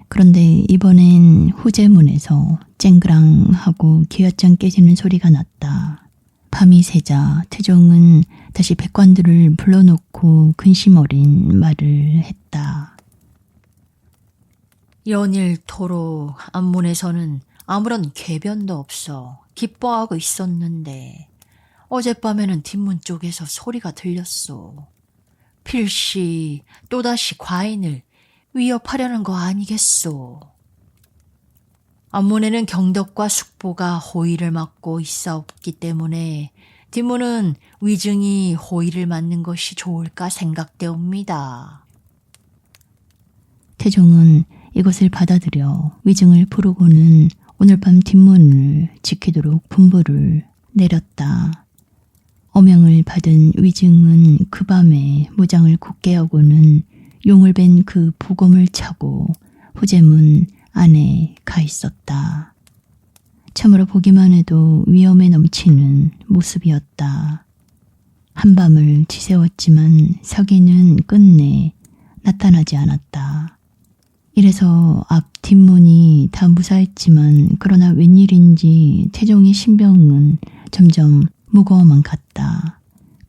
그런데 이번엔 후제문에서 쨍그랑 하고 기왓장 깨지는 소리가 났다. 밤이 새자 태종은 다시 백관들을 불러놓고 근심 어린 말을 했다. 연일토록 안문에서는 아무런 궤변도 없어 기뻐하고 있었는데 어젯밤에는 뒷문 쪽에서 소리가 들렸소. 필시 또다시 과인을 위협하려는 거 아니겠소. 안문에는 경덕과 숙보가 호위를 맡고 있사옵기 때문에 뒷문은 위증이 호위를 맡는 것이 좋을까 생각되옵니다. 태종은 이것을 받아들여 위증을 부르고는 오늘 밤 뒷문을 지키도록 분부를 내렸다. 어명을 받은 위증은 그 밤에 무장을 굳게 하고는 용을 벤 그 부검을 차고 후제문 안에 가 있었다. 참으로 보기만 해도 위험에 넘치는 모습이었다. 한밤을 지새웠지만 서기는 끝내 나타나지 않았다. 이래서 앞 뒷문이 다 무사했지만 그러나 웬일인지 태종의 신병은 점점 무거워만 갔다.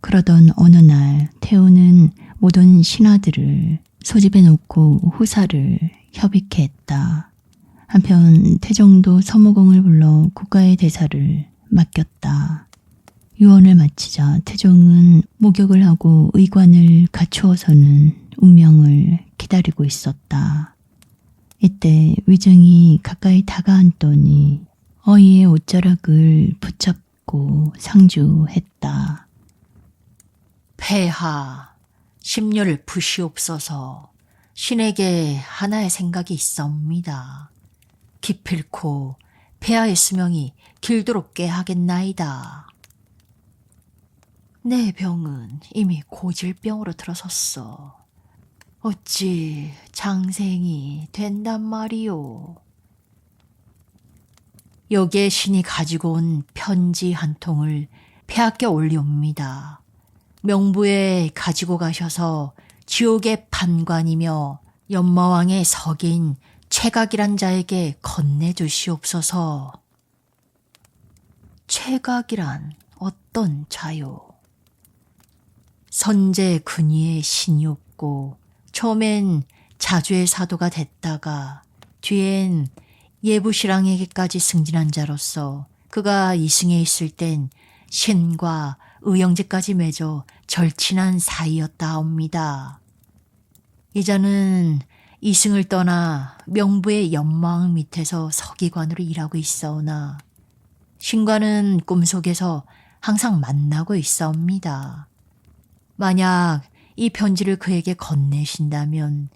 그러던 어느 날 태우는 모든 신하들을 소집해 놓고 후사를 협의케 했다. 한편 태종도 서무공을 불러 국가의 대사를 맡겼다. 유언을 마치자 태종은 목욕을 하고 의관을 갖추어서는 운명을 기다리고 있었다. 이때 위증이 가까이 다가앉더니 어이의 옷자락을 붙잡고 상주했다. 폐하, 심려를 부시옵소서. 신에게 하나의 생각이 있사옵니다. 기필코 폐하의 수명이 길도록게 하겠나이다. 내 병은 이미 고질병으로 들어섰어. 어찌 장생이 된단 말이오. 여기에 신이 가지고 온 편지 한 통을 폐하께 올리옵니다. 명부에 가지고 가셔서 지옥의 판관이며 연마왕의 석인 최각이란 자에게 건네주시옵소서. 최각이란 어떤 자요? 선제 근위의 신이 없고 처음엔 자주의 사도가 됐다가 뒤엔 예부시랑에게까지 승진한 자로서 그가 이승에 있을 땐 신과 의형제까지 맺어 절친한 사이였다옵니다. 이자는 이승을 떠나 명부의 연마왕 밑에서 서기관으로 일하고 있사오나 신과는 꿈속에서 항상 만나고 있사옵니다. 만약 이 편지를 그에게 건네신다면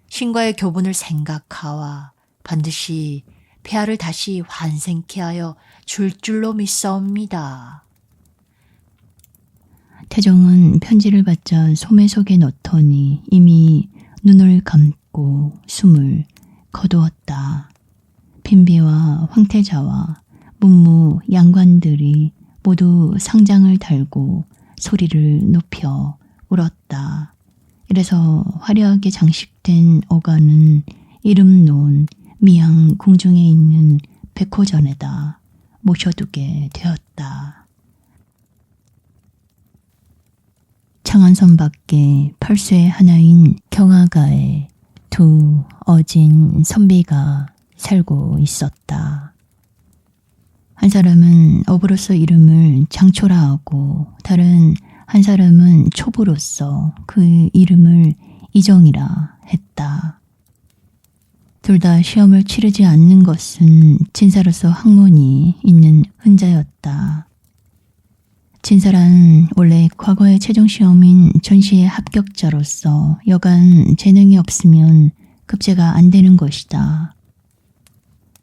신과의 교분을 생각하와 반드시 폐하를 다시 환생케 하여 줄 줄로 믿사옵니다. 태종은 편지를 받자 소매 속에 넣더니 이미 눈을 감고 숨을 거두었다. 빈비와 황태자와 문무 양관들이 모두 상장을 달고 소리를 높여 울었다. 이래서 화려하게 장식된 어간은 이름 놓은 미양 궁중에 있는 백호전에다 모셔두게 되었다. 창안선 밖에 팔수의 하나인 경화가에 두 어진 선비가 살고 있었다. 한 사람은 어부로서 이름을 장초라 하고 다른 한 사람은 초부로서 그 이름을 이정이라 했다. 둘 다 시험을 치르지 않는 것은 진사로서 학문이 있는 흔자였다. 진사란 원래 과거의 최종시험인 전시의 합격자로서 여간 재능이 없으면 급제가 안 되는 것이다.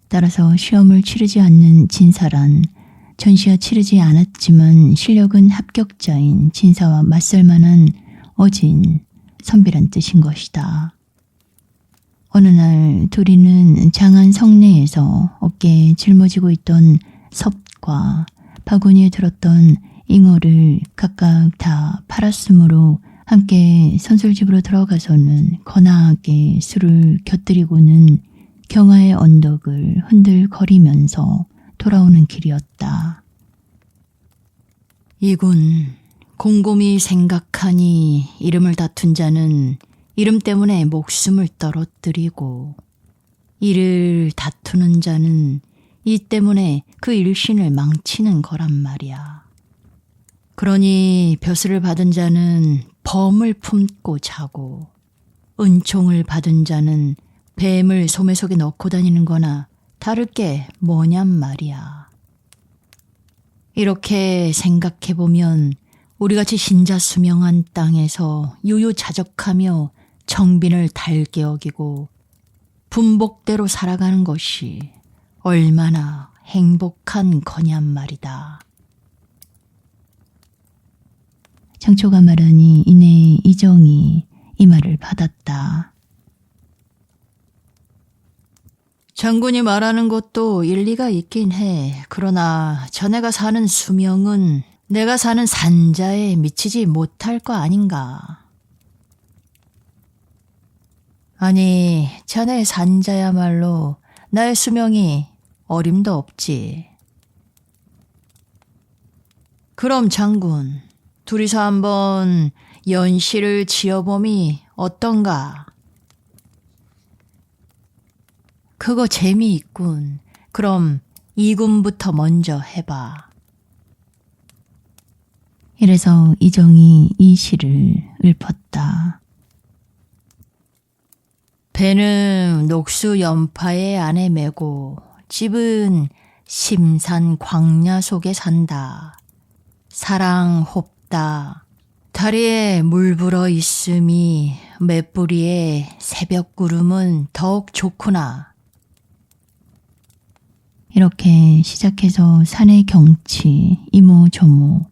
따라서 시험을 치르지 않는 진사란 전시와 치르지 않았지만 실력은 합격자인 진사와 맞설 만한 어진 선비란 뜻인 것이다. 어느 날 둘이는 장안 성내에서 어깨에 짊어지고 있던 섭과 바구니에 들었던 잉어를 각각 다 팔았으므로 함께 선술집으로 들어가서는 거나하게 술을 곁들이고는 경화의 언덕을 흔들거리면서 돌아오는 길이었다. 이군, 곰곰이 생각하니 이름을 다툰 자는 이름 때문에 목숨을 떨어뜨리고 이를 다투는 자는 이 때문에 그 일신을 망치는 거란 말이야. 그러니 벼슬을 받은 자는 범을 품고 자고 은총을 받은 자는 뱀을 소매 속에 넣고 다니는 거나 다를 게 뭐냔 말이야. 이렇게 생각해보면 우리같이 신자수명한 땅에서 유유자적하며 정빈을 달게 여기고 분복대로 살아가는 것이 얼마나 행복한 거냔 말이다. 장초가 말하니 이내 이정이 이 말을 받았다. 장군이 말하는 것도 일리가 있긴 해. 그러나 자네가 사는 수명은 내가 사는 산자에 미치지 못할 거 아닌가. 아니, 자네의 산자야말로 나의 수명이 어림도 없지. 그럼 장군, 둘이서 한번 연시를 지어봄이 어떤가? 그거 재미있군. 그럼 이군부터 먼저 해봐. 이래서 이정이 이 시를 읊었다. 배는 녹수 연파에 안에 메고 집은 심산 광야 속에 산다. 사랑 홉다. 다리에 물 불어 있음이 맷뿌리에 새벽 구름은 더욱 좋구나. 이렇게 시작해서 산의 경치, 이모저모,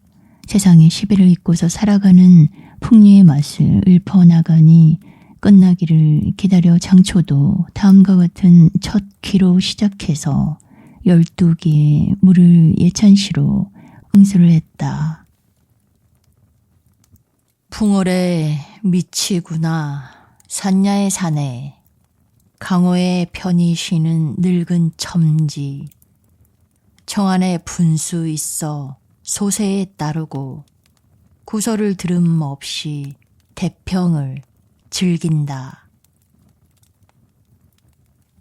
세상의 시비를 잊고서 살아가는 풍류의 맛을 읊어나가니 끝나기를 기다려 장초도 다음과 같은 첫 귀로 시작해서 12기의 물을 예찬시로 응수를 했다. 풍월에 미치구나. 산야의 산에 강호에 편히 쉬는 늙은 첨지. 청안에 분수 있어 소세에 따르고 구설을 들음 없이 대평을 즐긴다.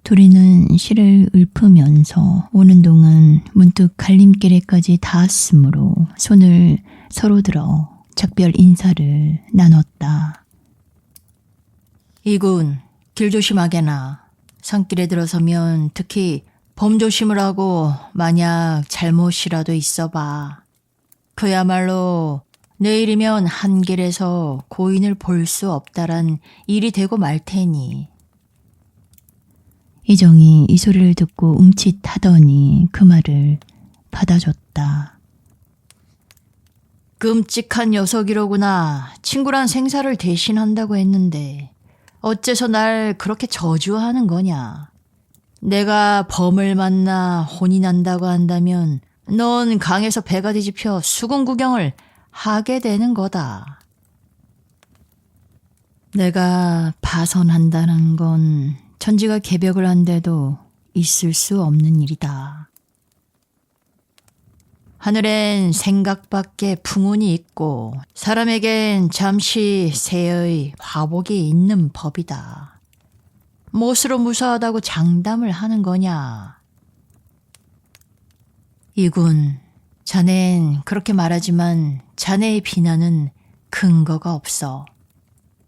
둘이는 시를 읊으면서 오는 동안 문득 갈림길에까지 닿았으므로 손을 서로 들어 작별 인사를 나눴다. 이군, 길 조심하게나. 산길에 들어서면 특히 범 조심을 하고 만약 잘못이라도 있어봐. 그야말로 내일이면 한 길에서 고인을 볼 수 없다란 일이 되고 말 테니. 이정이 이 소리를 듣고 움찔하더니 그 말을 받아줬다. 끔찍한 녀석이로구나. 친구란 생사를 대신한다고 했는데 어째서 날 그렇게 저주하는 거냐. 내가 범을 만나 혼이 난다고 한다면 넌 강에서 배가 뒤집혀 수군 구경을 하게 되는 거다. 내가 파선한다는 건 천지가 개벽을 한데도 있을 수 없는 일이다. 하늘엔 생각밖에 풍운이 있고 사람에겐 잠시 새의 화복이 있는 법이다. 못으로 무사하다고 장담을 하는 거냐? 이군, 자넨 그렇게 말하지만 자네의 비난은 근거가 없어.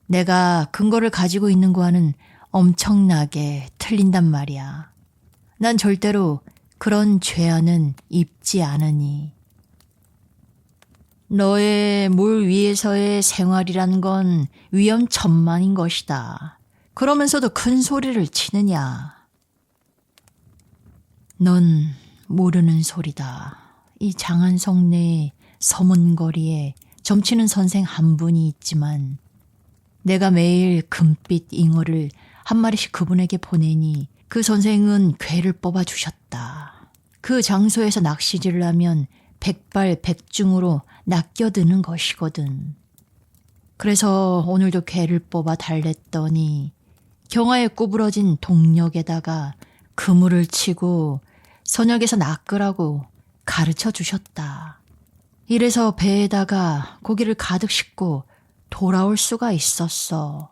내가 근거를 가지고 있는 거와는 엄청나게 틀린단 말이야. 난 절대로 그런 죄안은 입지 않으니. 너의 물 위에서의 생활이란 건 위험천만인 것이다. 그러면서도 큰 소리를 치느냐. 넌 모르는 소리다. 이 장안성 내 서문거리에 점치는 선생 한 분이 있지만 내가 매일 금빛 잉어를 한 마리씩 그분에게 보내니 그 선생은 궤를 뽑아주셨다. 그 장소에서 낚시질을 하면 백발백중으로 낚여드는 것이거든. 그래서 오늘도 궤를 뽑아 달랬더니 경화에 구부러진 동력에다가 그물을 치고 선역에서 낚으라고 가르쳐 주셨다. 이래서 배에다가 고기를 가득 싣고 돌아올 수가 있었어.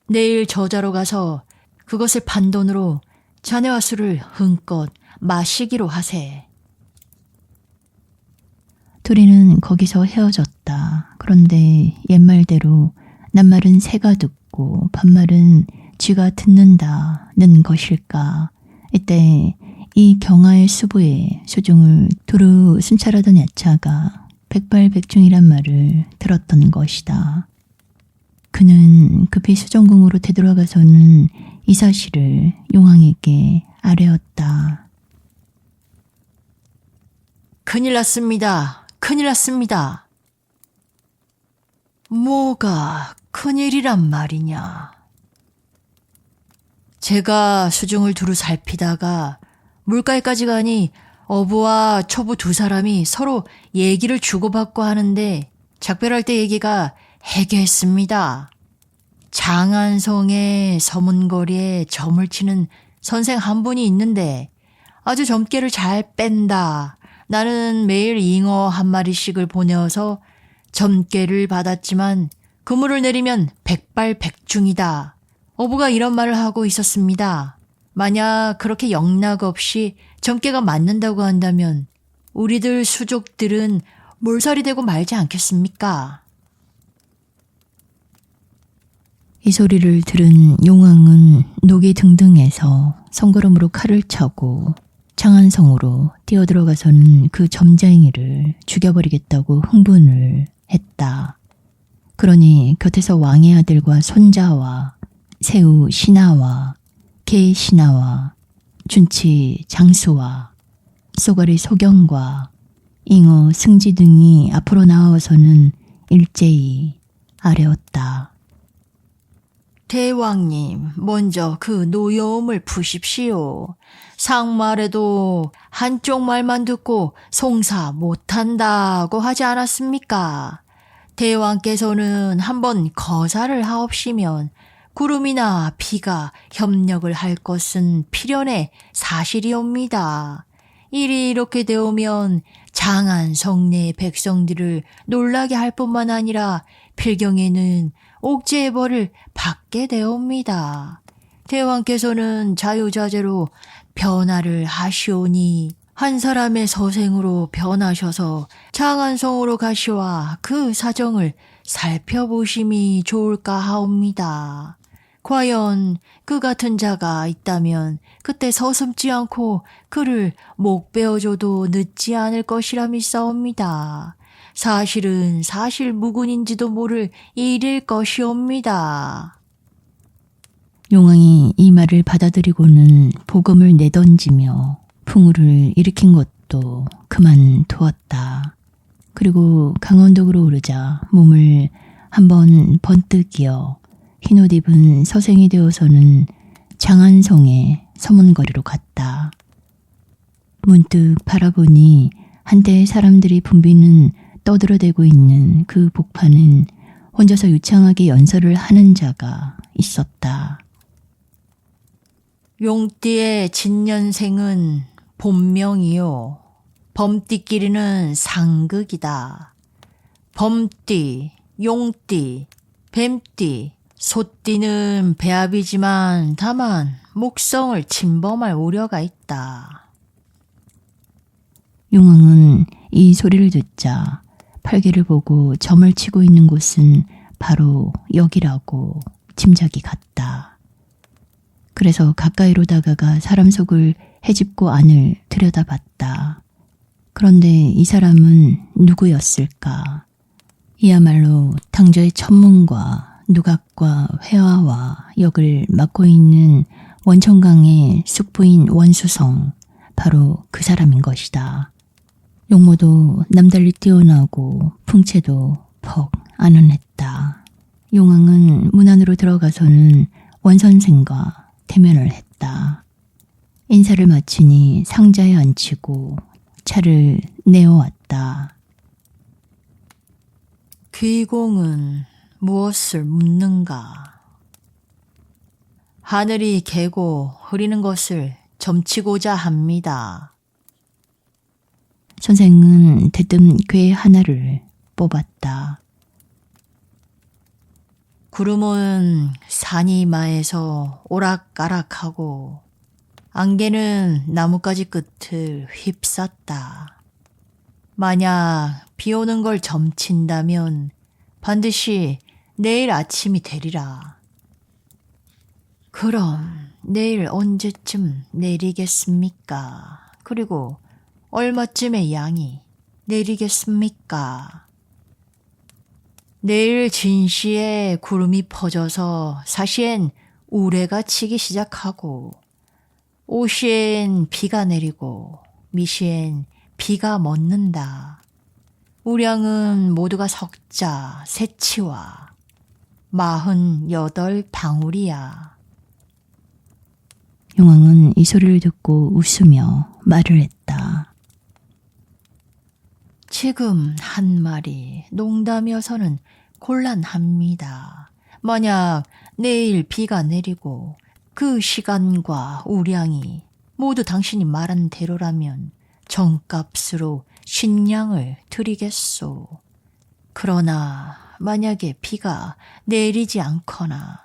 내일 저자로 가서 그것을 판돈으로 자네와 술을 흥껏 마시기로 하세. 둘이는 거기서 헤어졌다. 그런데 옛말대로 낱말은 새가 듣고 반말은 쥐가 듣는다는 것일까. 이때 이 경화의 수부에 수중을 두루 순찰하던 야차가 백발백중이란 말을 들었던 것이다. 그는 급히 수정궁으로 되돌아가서는 이 사실을 용왕에게 아뢰었다. 큰일 났습니다. 큰일 났습니다. 뭐가 큰일이란 말이냐. 제가 수중을 두루 살피다가 물가에까지 가니 어부와 초부 두 사람이 서로 얘기를 주고받고 하는데 작별할 때 얘기가 해괴했습니다. 장안성의 서문거리에 점을 치는 선생 한 분이 있는데 아주 점괘를 잘 뺀다. 나는 매일 잉어 한 마리씩을 보내어서 점괘를 받았지만 그물을 내리면 백발백중이다. 어부가 이런 말을 하고 있었습니다. 만약 그렇게 영락 없이 점괘가 맞는다고 한다면 우리들 수족들은 몰살이 되고 말지 않겠습니까? 이 소리를 들은 용왕은 녹이 등등해서 성걸음으로 칼을 차고 장안성으로 뛰어들어가서는 그 점쟁이를 죽여버리겠다고 흥분을 했다. 그러니 곁에서 왕의 아들과 손자와 새우 신하와 개 신하와 준치 장수와 쏘가리 소경과 잉어 승지 등이 앞으로 나와서는 일제히 아뢰었다. 대왕님, 먼저 그 노여움을 푸십시오. 상말에도 한쪽 말만 듣고 송사 못한다고 하지 않았습니까? 대왕께서는 한번 거사를 하옵시면 구름이나 비가 협력을 할 것은 필연의 사실이옵니다. 일이 이렇게 되오면 장안성 내 백성들을 놀라게 할 뿐만 아니라 필경에는 옥죄의 벌을 받게 되옵니다. 대왕께서는 자유자재로 변화를 하시오니 한 사람의 서생으로 변하셔서 장안성으로 가시와 그 사정을 살펴보심이 좋을까 하옵니다. 과연 그 같은 자가 있다면 그때 서슴지 않고 그를 목 베어줘도 늦지 않을 것이라 믿사옵니다. 사실은 사실 무근인지도 모를 일일 것이옵니다. 용왕이 이 말을 받아들이고는 복음을 내던지며 풍우를 일으킨 것도 그만두었다. 그리고 강원도로 오르자 몸을 한번 번뜩이어 흰옷 입은 서생이 되어서는 장안성의 서문거리로 갔다. 문득 바라보니 한때 사람들이 붐비는 떠들어대고 있는 그 복판은 혼자서 유창하게 연설을 하는 자가 있었다. 용띠의 진년생은 본명이요. 범띠끼리는 상극이다. 범띠, 용띠, 뱀띠, 소띠는 배합이지만 다만 목성을 침범할 우려가 있다. 용왕은 이 소리를 듣자 팔개를 보고 점을 치고 있는 곳은 바로 여기라고 짐작이 갔다. 그래서 가까이로 다가가 사람 속을 헤집고 안을 들여다봤다. 그런데 이 사람은 누구였을까? 이야말로 당저의 천문과 누각과 회화와 역을 맡고 있는 원천강의 숙부인 원수성, 바로 그 사람인 것이다. 용모도 남달리 뛰어나고 풍채도 퍽 안은했다. 용왕은 문 안으로 들어가서는 원선생과 대면을 했다. 인사를 마치니 상자에 앉히고 차를 내어왔다. 귀공은 무엇을 묻는가? 하늘이 개고 흐리는 것을 점치고자 합니다. 선생은 대뜸 괴 하나를 뽑았다. 구름은 산이마에서 오락가락하고 안개는 나뭇가지 끝을 휩쌌다. 만약 비 오는 걸 점친다면 반드시 내일 아침이 되리라. 그럼 내일 언제쯤 내리겠습니까? 그리고 얼마쯤의 양이 내리겠습니까? 내일 진시에 구름이 퍼져서 사시엔 우레가 치기 시작하고 오시엔 비가 내리고 미시엔 비가 멎는다. 우량은 모두가 석자, 새치와 48방울이야. 용왕은 이 소리를 듣고 웃으며 말을 했다. 지금 한 말이 농담이어서는 곤란합니다. 만약 내일 비가 내리고 그 시간과 우량이 모두 당신이 말한 대로라면 정값으로 신량을 드리겠소. 그러나 만약에 비가 내리지 않거나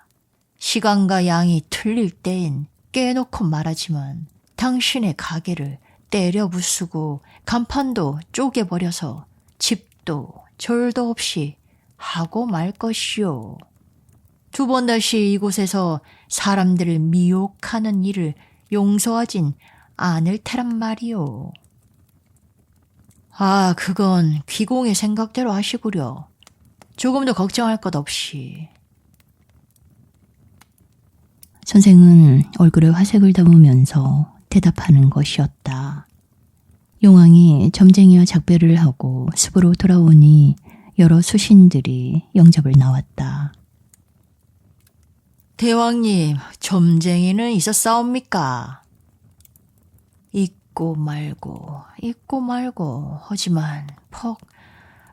시간과 양이 틀릴 때엔 깨놓고 말하지만 당신의 가게를 때려 부수고 간판도 쪼개버려서 집도 절도 없이 하고 말 것이요. 두 번 다시 이곳에서 사람들을 미혹하는 일을 용서하진 않을 테란 말이요. 아, 그건 귀공의 생각대로 하시구려. 조금도 걱정할 것 없이. 선생은 얼굴에 화색을 담으면서 대답하는 것이었다. 용왕이 점쟁이와 작별을 하고 숲으로 돌아오니 여러 수신들이 영접을 나왔다. 대왕님, 점쟁이는 있었사옵니까? 있고 말고 하지만 퍽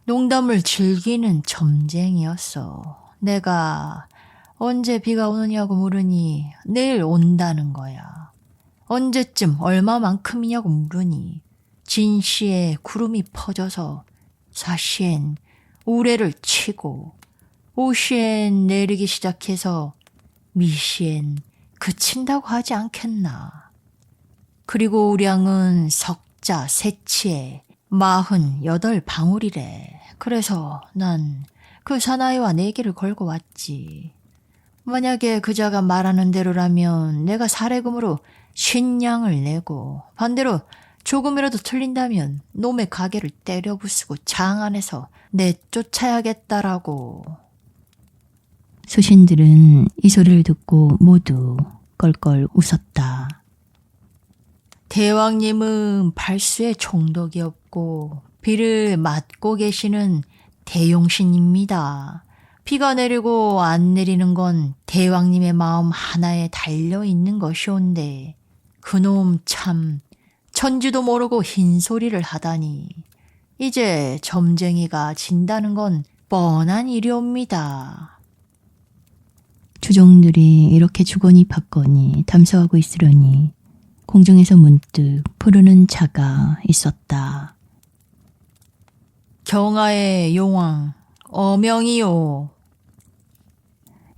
농담을 즐기는 점쟁이였어. 내가 언제 비가 오느냐고 물으니 내일 온다는 거야. 언제쯤 얼마만큼이냐고 물으니 진시에 구름이 퍼져서 사시엔 우레를 치고 오시엔 내리기 시작해서 미시엔 그친다고 하지 않겠나. 그리고 우량은 석자 새치에 48방울이래. 그래서 난 그 사나이와 내기를 걸고 왔지. 만약에 그자가 말하는 대로라면 내가 사례금으로 50냥을 내고 반대로 조금이라도 틀린다면 놈의 가게를 때려 부수고 장 안에서 내쫓아야겠다라고. 수신들은 이 소리를 듣고 모두 껄껄 웃었다. 대왕님은 발수에 총독이 없고 비를 맞고 계시는 대용신입니다. 비가 내리고 안 내리는 건 대왕님의 마음 하나에 달려있는 것이온데 그놈 참 천지도 모르고 흰소리를 하다니. 이제 점쟁이가 진다는 건 뻔한 일이옵니다. 주종들이 이렇게 주거니 받거니 담소하고 있으려니 공중에서 문득 부르는 자가 있었다. 경하의 용왕 어명이요.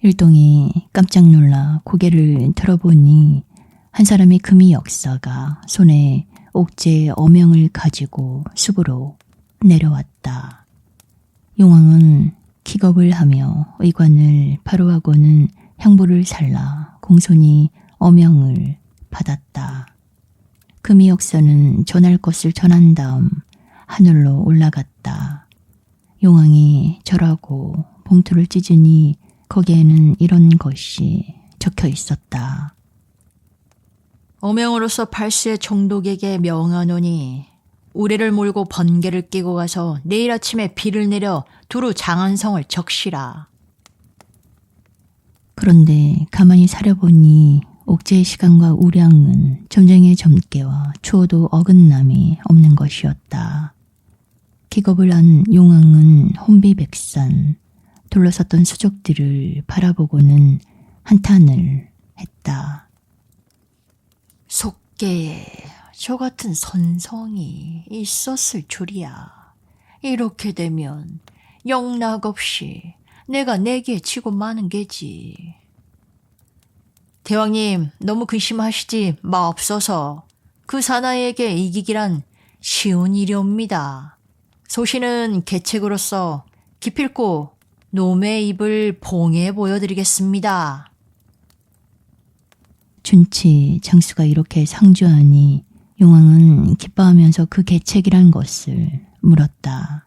일동이 깜짝 놀라 고개를 들어보니 한 사람의 금이 역사가 손에 옥제 어명을 가지고 숲으로 내려왔다. 용왕은 기겁을 하며 의관을 바로 하고는 향부를 살라 공손히 어명을 받았다. 금이 역사는 전할 것을 전한 다음 하늘로 올라갔다. 용왕이 절하고 봉투를 찢으니 거기에는 이런 것이 적혀 있었다. 어명으로서 팔수의 총독에게 명하노니 우레를 몰고 번개를 끼고 가서 내일 아침에 비를 내려 두루 장안성을 적시라. 그런데 가만히 살아보니 옥제의 시간과 우량은 점쟁이의 점괘와 추호도 어긋남이 없는 것이었다. 기겁을 한 용왕은 혼비백산 둘러섰던 수족들을 바라보고는 한탄을 했다. 속계에 저 같은 선성이 있었을 줄이야. 이렇게 되면 영락없이 내가 내게 지고 마는 게지. 대왕님, 너무 근심하시지 마옵소서. 그 사나이에게 이기기란 쉬운 일이옵니다. 소신은 계책으로서 기필코 놈의 입을 봉해 보여드리겠습니다. 준치 장수가 이렇게 상주하니 용왕은 기뻐하면서 그 계책이란 것을 물었다.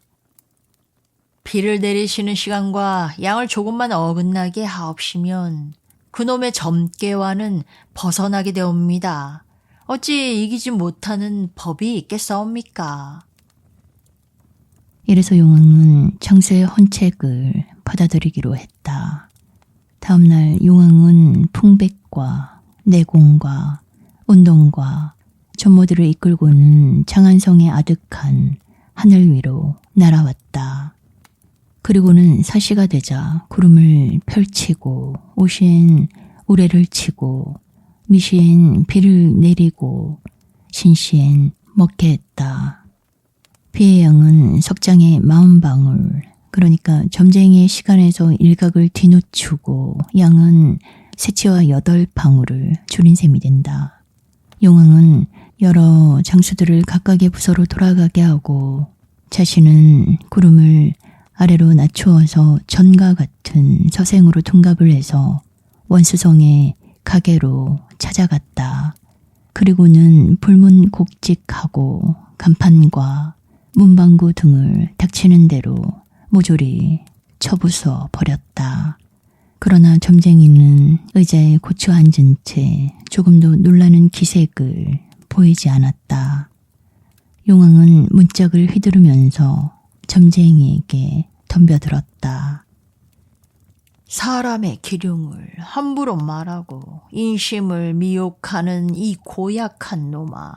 비를 내리시는 시간과 양을 조금만 어긋나게 하옵시면 그놈의 점괘와는 벗어나게 되옵니다. 어찌 이기지 못하는 법이 있겠사옵니까? 이래서 용왕은 장수의 헌책을 받아들이기로 했다. 다음날 용왕은 풍백과 내공과 운동과 전모들을 이끌고는 장안성의 아득한 하늘 위로 날아왔다. 그리고는 사시가 되자 구름을 펼치고 오시엔 우레를 치고 미시엔 비를 내리고 신시엔 먹게 했다. 비의 양은 석장의 40방울, 그러니까 점쟁이의 시간에서 일각을 뒤늦추고 양은 세치와 8방울을 줄인 셈이 된다. 용왕은 여러 장수들을 각각의 부서로 돌아가게 하고 자신은 구름을 아래로 낮추어서 전과 같은 서생으로 둔갑을 해서 원수성의 가게로 찾아갔다. 그리고는 불문곡직하고 간판과 문방구 등을 닥치는 대로 모조리 쳐부숴 버렸다. 그러나 점쟁이는 의자에 고쳐 앉은 채 조금도 놀라는 기색을 보이지 않았다. 용왕은 문짝을 휘두르면서 점쟁이에게 덤벼들었다. 사람의 기륭을 함부로 말하고 인심을 미혹하는 이 고약한 놈아.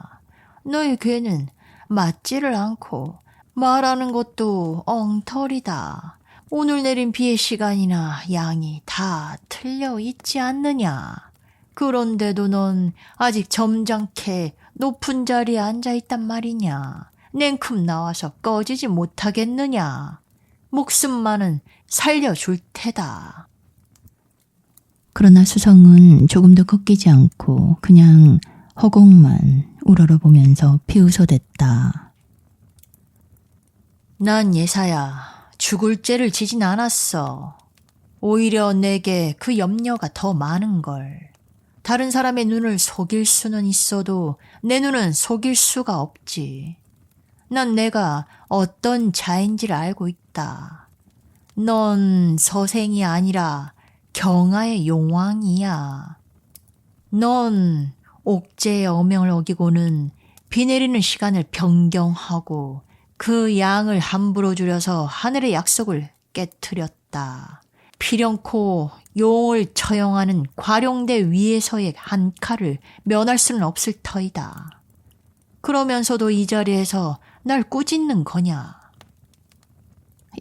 너의 괴는 맞지를 않고 말하는 것도 엉터리다. 오늘 내린 비의 시간이나 양이 다 틀려 있지 않느냐. 그런데도 넌 아직 점잖게 높은 자리에 앉아있단 말이냐. 냉큼 나와서 꺼지지 못하겠느냐. 목숨만은 살려줄 테다. 그러나 수성은 조금도 꺾이지 않고 그냥 허공만 우러러보면서 비웃어댔다. 난 예사야, 죽을 죄를 지진 않았어. 오히려 내게 그 염려가 더 많은 걸. 다른 사람의 눈을 속일 수는 있어도 내 눈은 속일 수가 없지. 난 내가 어떤 자인지를 알고 있다. 넌 서생이 아니라 경하의 용왕이야. 넌 옥제의 어명을 어기고는 비 내리는 시간을 변경하고 그 양을 함부로 줄여서 하늘의 약속을 깨트렸다. 필연코 용을 처형하는 과룡대 위에서의 한 칼을 면할 수는 없을 터이다. 그러면서도 이 자리에서 날 꾸짖는 거냐.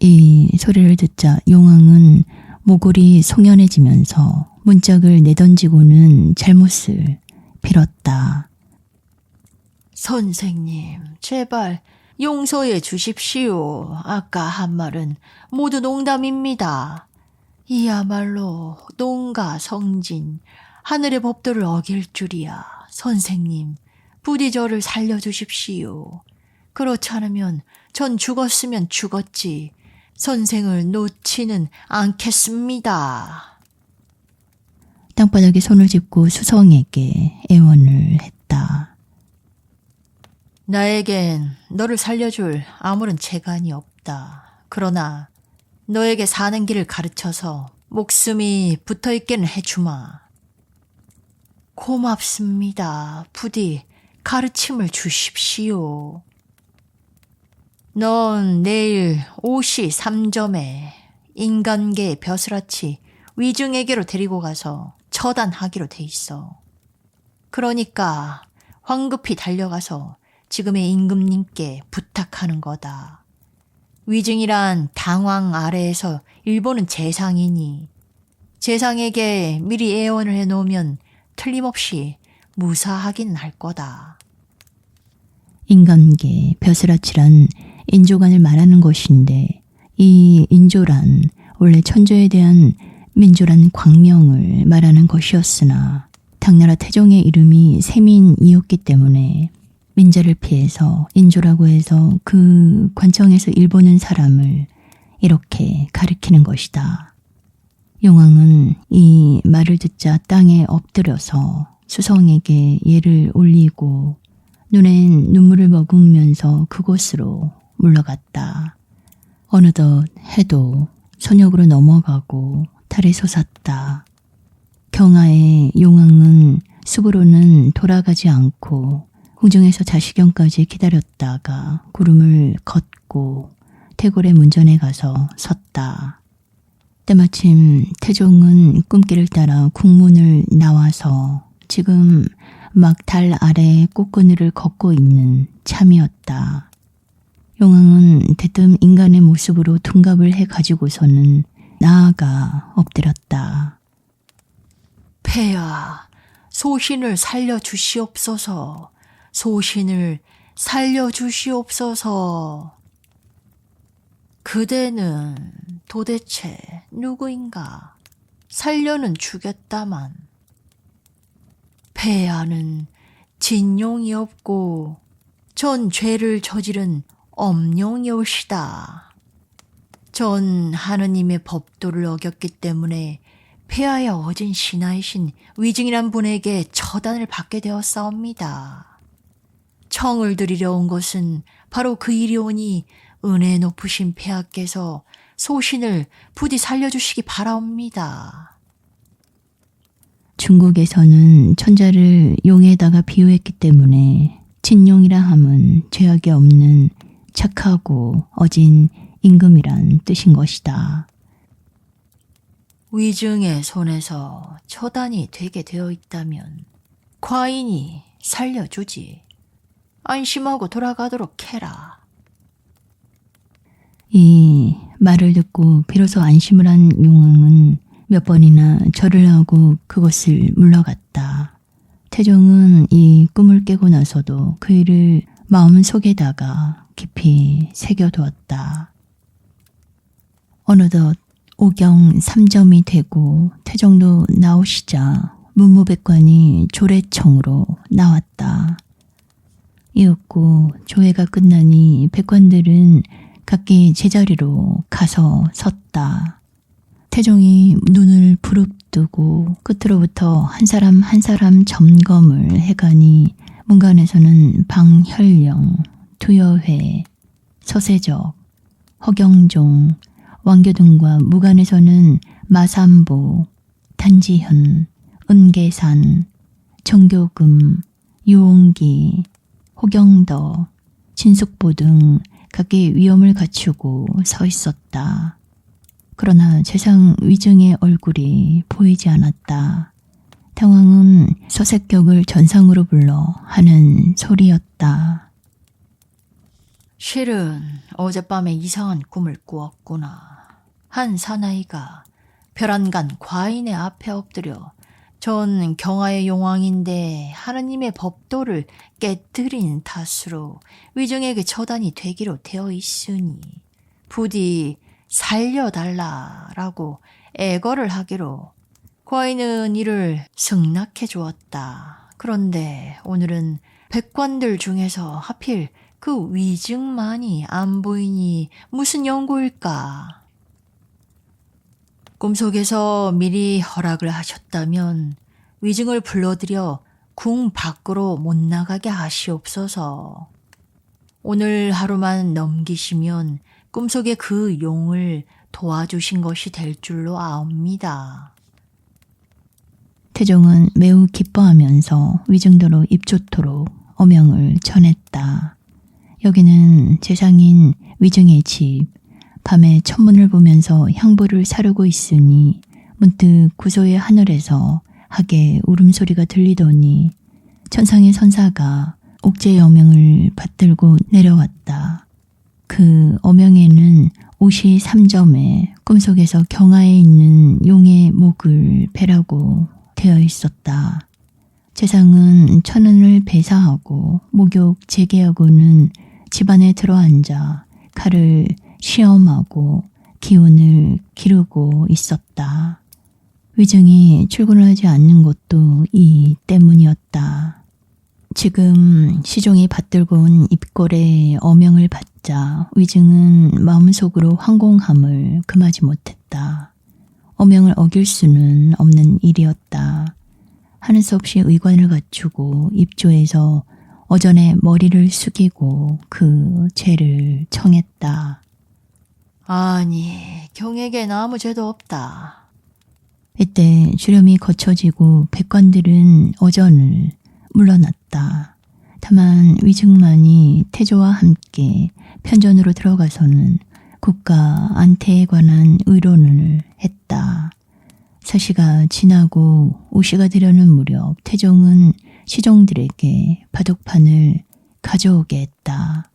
이 소리를 듣자 용왕은 모골이 송연해지면서 문짝을 내던지고는 잘못을 빌었다. 선생님, 제발 용서해 주십시오. 아까 한 말은 모두 농담입니다. 이야말로 농가 성진, 하늘의 법도를 어길 줄이야. 선생님, 부디 저를 살려주십시오. 그렇지 않으면 전 죽었으면 죽었지. 선생을 놓지는 않겠습니다. 땅바닥에 손을 짚고 수성에게 애원을 했다. 나에겐 너를 살려줄 아무런 재간이 없다. 그러나 너에게 사는 길을 가르쳐서 목숨이 붙어있게는 해주마. 고맙습니다. 부디 가르침을 주십시오. 넌 내일 5시 3점에 인간계 벼슬아치 위중에게로 데리고 가서 처단하기로 돼 있어. 그러니까 황급히 달려가서 지금의 임금님께 부탁하는 거다. 위중이란 당왕 아래에서 일본은 재상이니 재상에게 미리 애원을 해놓으면 틀림없이 무사하긴 할 거다. 인간계 벼슬아치란 인조관을 말하는 것인데 이 인조란 원래 천조에 대한 민조란 광명을 말하는 것이었으나 당나라 태종의 이름이 세민이었기 때문에 민자를 피해서 인조라고 해서 그 관청에서 일보는 사람을 이렇게 가리키는 것이다. 용왕은 이 말을 듣자 땅에 엎드려서 수성에게 예를 올리고 눈엔 눈물을 머금으면서 그곳으로 물러갔다. 어느덧 해도 서녁으로 넘어가고 달이 솟았다. 경하의 용왕은 숲으로는 돌아가지 않고 궁중에서 자식경까지 기다렸다가 구름을 걷고 태골의 문전에 가서 섰다. 때마침 태종은 꿈길을 따라 궁문을 나와서 지금 막 달 아래 꽃그늘을 걷고 있는 참이었다. 용왕은 대뜸 인간의 모습으로 둔갑을 해가지고서는 나아가 엎드렸다. 폐하, 소신을 살려주시옵소서. 소신을 살려주시옵소서. 그대는 도대체 누구인가? 살려는 주겠다만 폐하는 진용이 없고 전 죄를 저지른 엄룡이오시다. 전 하느님의 법도를 어겼기 때문에 폐하의 어진 신하이신 위증이란 분에게 처단을 받게 되었사옵니다. 청을 드리려 온 것은 바로 그 일이오니 은혜 높으신 폐하께서 소신을 부디 살려주시기 바라옵니다. 중국에서는 천자를 용에다가 비유했기 때문에 진용이라 함은 죄악이 없는 착하고 어진 임금이란 뜻인 것이다. 위증의 손에서 처단이 되게 되어 있다면 과인이 살려주지. 안심하고 돌아가도록 해라. 이 말을 듣고 비로소 안심을 한 용왕은 몇 번이나 절을 하고 그것을 물러갔다. 태종은 이 꿈을 깨고 나서도 그 일을 마음속에다가 깊이 새겨두었다. 어느덧 오경 3점이 되고 태종도 나오시자 문무백관이 조례청으로 나왔다. 이윽고 조회가 끝나니 백관들은 각기 제자리로 가서 섰다. 태종이 눈을 부릅뜨고 끝으로부터 한 사람 한 사람 점검을 해가니 문간에서는 방혈령, 두여회, 서세적, 허경종, 왕교 등과 무간에서는 마삼보, 단지현, 은계산, 정교금, 유옹기, 호경더, 진숙보 등 각기 위엄을 갖추고 서 있었다. 그러나 재상 위증의 얼굴이 보이지 않았다. 당왕은 서색격을 전상으로 불러 하는 소리였다. 실은 어젯밤에 이상한 꿈을 꾸었구나. 한 사나이가 별안간 과인의 앞에 엎드려 전 경하의 용왕인데 하느님의 법도를 깨뜨린 탓으로 위증에게 처단이 되기로 되어 있으니 부디 살려달라라고 애걸을 하기로 과인은 이를 승낙해 주었다. 그런데 오늘은 백관들 중에서 하필 그 위증만이 안 보이니 무슨 연고일까? 꿈속에서 미리 허락을 하셨다면 위증을 불러들여 궁 밖으로 못 나가게 하시옵소서. 오늘 하루만 넘기시면 꿈속의 그 용을 도와주신 것이 될 줄로 아옵니다. 태종은 매우 기뻐하면서 위증도로 입좋도록 어명을 전했다. 여기는 제상인 위증의 집. 밤에 천문을 보면서 향부를 사르고 있으니 문득 구소의 하늘에서 하게 울음소리가 들리더니 천상의 선사가 옥제의 어명을 받들고 내려왔다. 그 어명에는 옷이 3점에 꿈속에서 경하에 있는 용의 목을 베라고 되어 있었다. 재상은 천은을 배사하고 목욕 재개하고는 집안에 들어앉아 칼을 시험하고 기운을 기르고 있었다. 위증이 출근을 하지 않는 것도 이 때문이었다. 지금 시종이 받들고 온 입골의 어명을 받자 위증은 마음속으로 황공함을 금하지 못했다. 어명을 어길 수는 없는 일이었다. 하는 수 없이 의관을 갖추고 입조에서 어전에 머리를 숙이고 그 죄를 청했다. 아니, 경에겐 아무 죄도 없다. 이때 주렴이 거쳐지고 백관들은 어전을 물러났다. 다만 위증만이 태조와 함께 편전으로 들어가서는 국가 안태에 관한 의론을 했다. 사시가 지나고 오시가 되려는 무렵 태종은 시종들에게 바둑판을 가져오게 했다.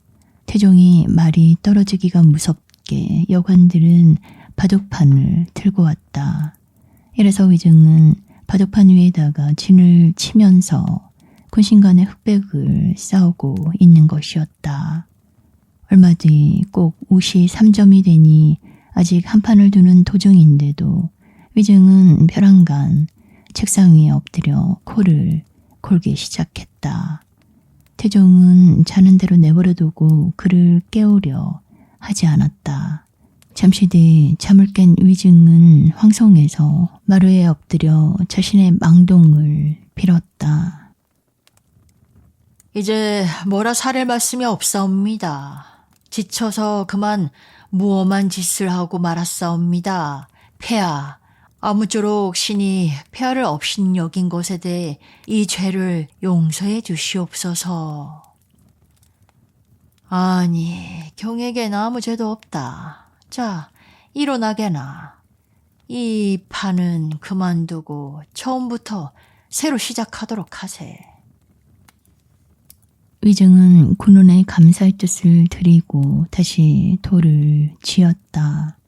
태종이 말이 떨어지기가 무섭게 여관들은 바둑판을 들고 왔다. 이래서 위증은 바둑판 위에다가 진을 치면서 군신 간의 흑백을 싸우고 있는 것이었다. 얼마 뒤 꼭 옷이 3점이 되니 아직 한 판을 두는 도중인데도 위증은 벼랑간 책상 위에 엎드려 코를 골기 시작했다. 태종은 자는 대로 내버려두고 그를 깨우려 하지 않았다. 잠시 뒤 잠을 깬 위증은 황송해서 마루에 엎드려 자신의 망동을 빌었다. 이제 뭐라 살할 말씀이 없사옵니다. 지쳐서 그만 무엄한 짓을 하고 말았사옵니다. 폐하, 아무쪼록 신이 폐하를 업신 여긴 것에 대해 이 죄를 용서해 주시옵소서. 아니, 경에겐 아무 죄도 없다. 자, 일어나게나. 이 판은 그만두고 처음부터 새로 시작하도록 하세. 위증은 군운에 감사의 뜻을 드리고 다시 돌을 쥐었다.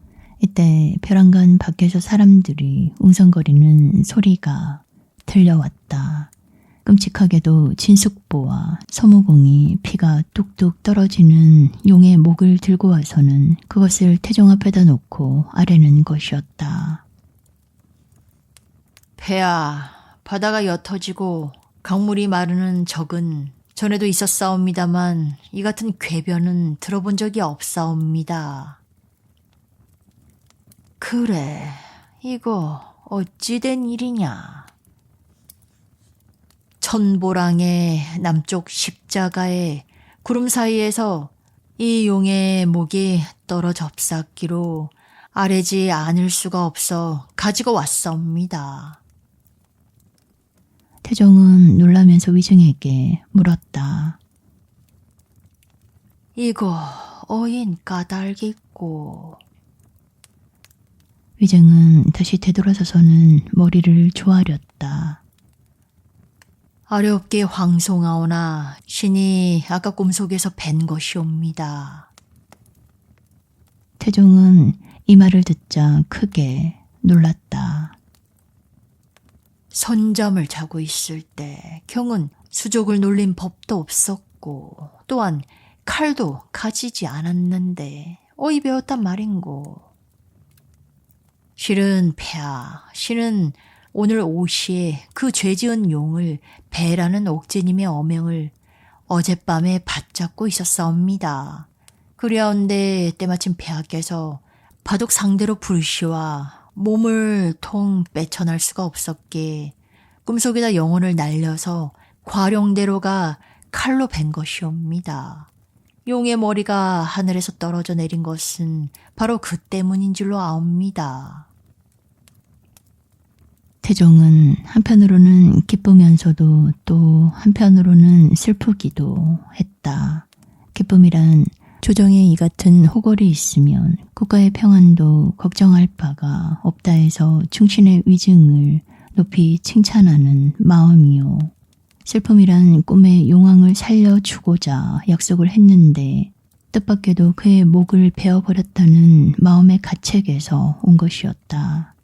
이때 벼랑간 밖에서 사람들이 웅성거리는 소리가 들려왔다. 끔찍하게도 진숙보와 서무공이 피가 뚝뚝 떨어지는 용의 목을 들고 와서는 그것을 태종 앞에다 놓고 아뢰는 것이었다. 폐하, 바다가 옅어지고 강물이 마르는 적은 전에도 있었사옵니다만 이 같은 궤변은 들어본 적이 없사옵니다. 그래, 이거 어찌 된 일이냐. 천보랑의 남쪽 십자가에 구름 사이에서 이 용의 목이 떨어져 접삭기로 아래지 않을 수가 없어 가지고 왔사옵니다. 태종은 놀라면서 위증에게 물었다. 이거 어인 까닭있고. 위증은 다시 되돌아서서는 머리를 조아렸다. 어렵게 황송하오나 신이 아까 꿈속에서 뵌 것이옵니다. 태종은 이 말을 듣자 크게 놀랐다. 선잠을 자고 있을 때 경은 수족을 놀린 법도 없었고 또한 칼도 가지지 않았는데 어이 배웠단 말인고. 실은 폐하, 신은 오늘 오시에 그 죄지은 용을 배라는 옥제님의 어명을 어젯밤에 받잡고 있었사옵니다. 그리하온데 때마침 폐하께서 바둑 상대로 불시와 몸을 통 빼쳐날 수가 없었기에 꿈속에다 영혼을 날려서 과룡대로가 칼로 벤 것이옵니다. 용의 머리가 하늘에서 떨어져 내린 것은 바로 그 때문인 줄로 아옵니다. 태종은 한편으로는 기쁘면서도 또 한편으로는 슬프기도 했다. 기쁨이란 조정에 이 같은 호걸이 있으면 국가의 평안도 걱정할 바가 없다 해서 충신의 위증을 높이 칭찬하는 마음이요. 슬픔이란 꿈의 용왕을 살려주고자 약속을 했는데 뜻밖에도 그의 목을 베어버렸다는 마음의 가책에서 온 것이었다.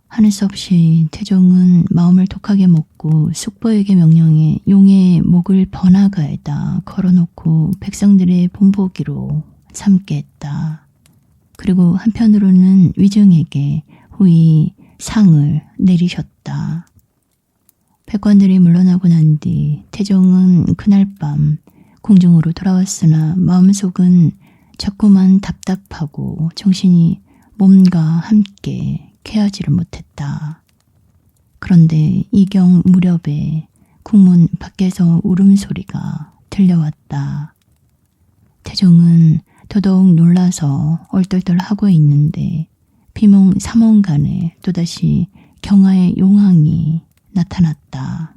하는 수 없이 태종은 마음을 독하게 먹고 숙보에게 명령해 용의 목을 번화가에다 걸어놓고 백성들의 본보기로 삼게 했다. 그리고 한편으로는 위증에게 후이 상을 내리셨다. 백관들이 물러나고 난 뒤 태종은 그날 밤 궁중으로 돌아왔으나 마음속은 자꾸만 답답하고 정신이 몸과 함께 쾌하지를 못했다. 그런데 이경 무렵에 궁문 밖에서 울음소리가 들려왔다. 태종은 더더욱 놀라서 얼떨떨하고 있는데 비몽 사몽간에 또다시 경하의 용왕이 나타났다.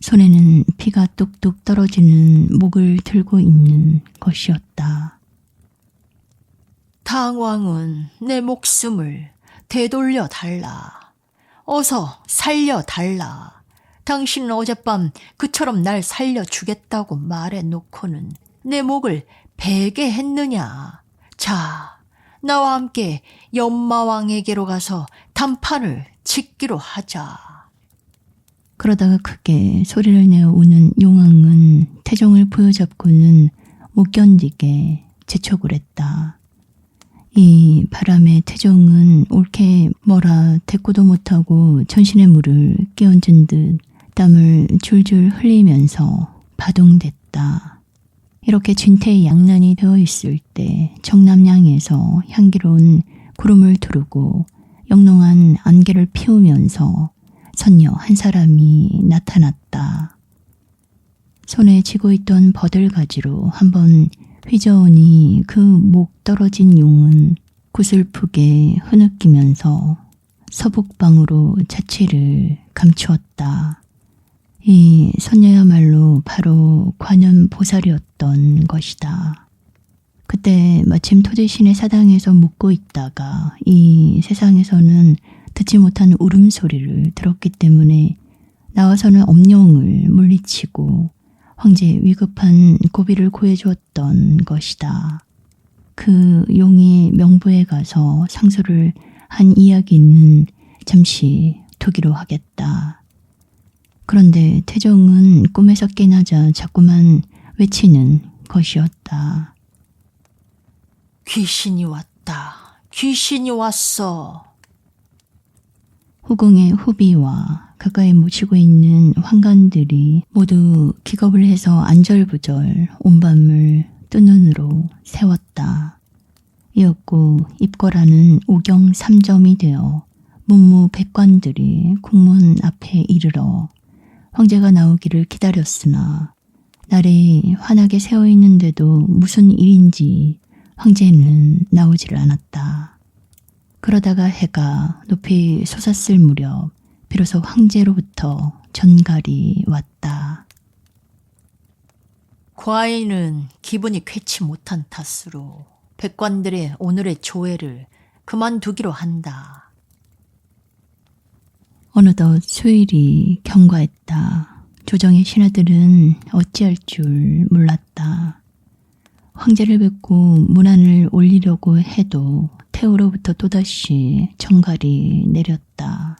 손에는 피가 뚝뚝 떨어지는 목을 들고 있는 것이었다. 당왕은 내 목숨을 되돌려 달라. 어서 살려 달라. 당신은 어젯밤 그처럼 날 살려주겠다고 말해놓고는 내 목을 베게 했느냐. 자, 나와 함께 연마왕에게로 가서 단판을 짓기로 하자. 그러다가 크게 소리를 내어 우는 용왕은 태종을 부여잡고는 못 견디게 재촉을 했다. 이 바람에 태종은 옳게 뭐라 대꾸도 못하고 전신의 물을 끼얹은 듯 땀을 줄줄 흘리면서 바둥댔다. 이렇게 진퇴양난이 되어 있을 때 정남량에서 향기로운 구름을 두르고 영롱한 안개를 피우면서 선녀 한 사람이 나타났다. 손에 쥐고 있던 버들가지로 한번 휘저으니 그 목 떨어진 용은 구슬프게 흐느끼면서 서북방으로 자취를 감추었다. 이 선녀야말로 바로 관현보살이었던 것이다. 그때 마침 토지신의 사당에서 묵고 있다가 이 세상에서는 듣지 못한 울음소리를 들었기 때문에 나와서는 엄룡을 물리치고 황제의 위급한 고비를 구해주었던 것이다. 그 용의 명부에 가서 상소를 한 이야기는 잠시 두기로 하겠다. 그런데 태종은 꿈에서 깨나자 자꾸만 외치는 것이었다. 귀신이 왔다. 귀신이 왔어. 후궁의 후비와 가까이 모시고 있는 환관들이 모두 기겁을 해서 안절부절 온밤을 뜬 눈으로 세웠다. 이었고 입궐하는 오경 3점이 되어 문무백관들이 궁문 앞에 이르러 황제가 나오기를 기다렸으나 날이 환하게 새어 있는데도 무슨 일인지 황제는 나오지를 않았다. 그러다가 해가 높이 솟았을 무렵 비로소 황제로부터 전갈이 왔다. 과인은 기분이 쾌치 못한 탓으로 백관들의 오늘의 조회를 그만두기로 한다. 어느덧 수일이 경과했다. 조정의 신하들은 어찌할 줄 몰랐다. 황제를 뵙고 문안을 올리려고 해도 태우로부터 또다시 전갈이 내렸다.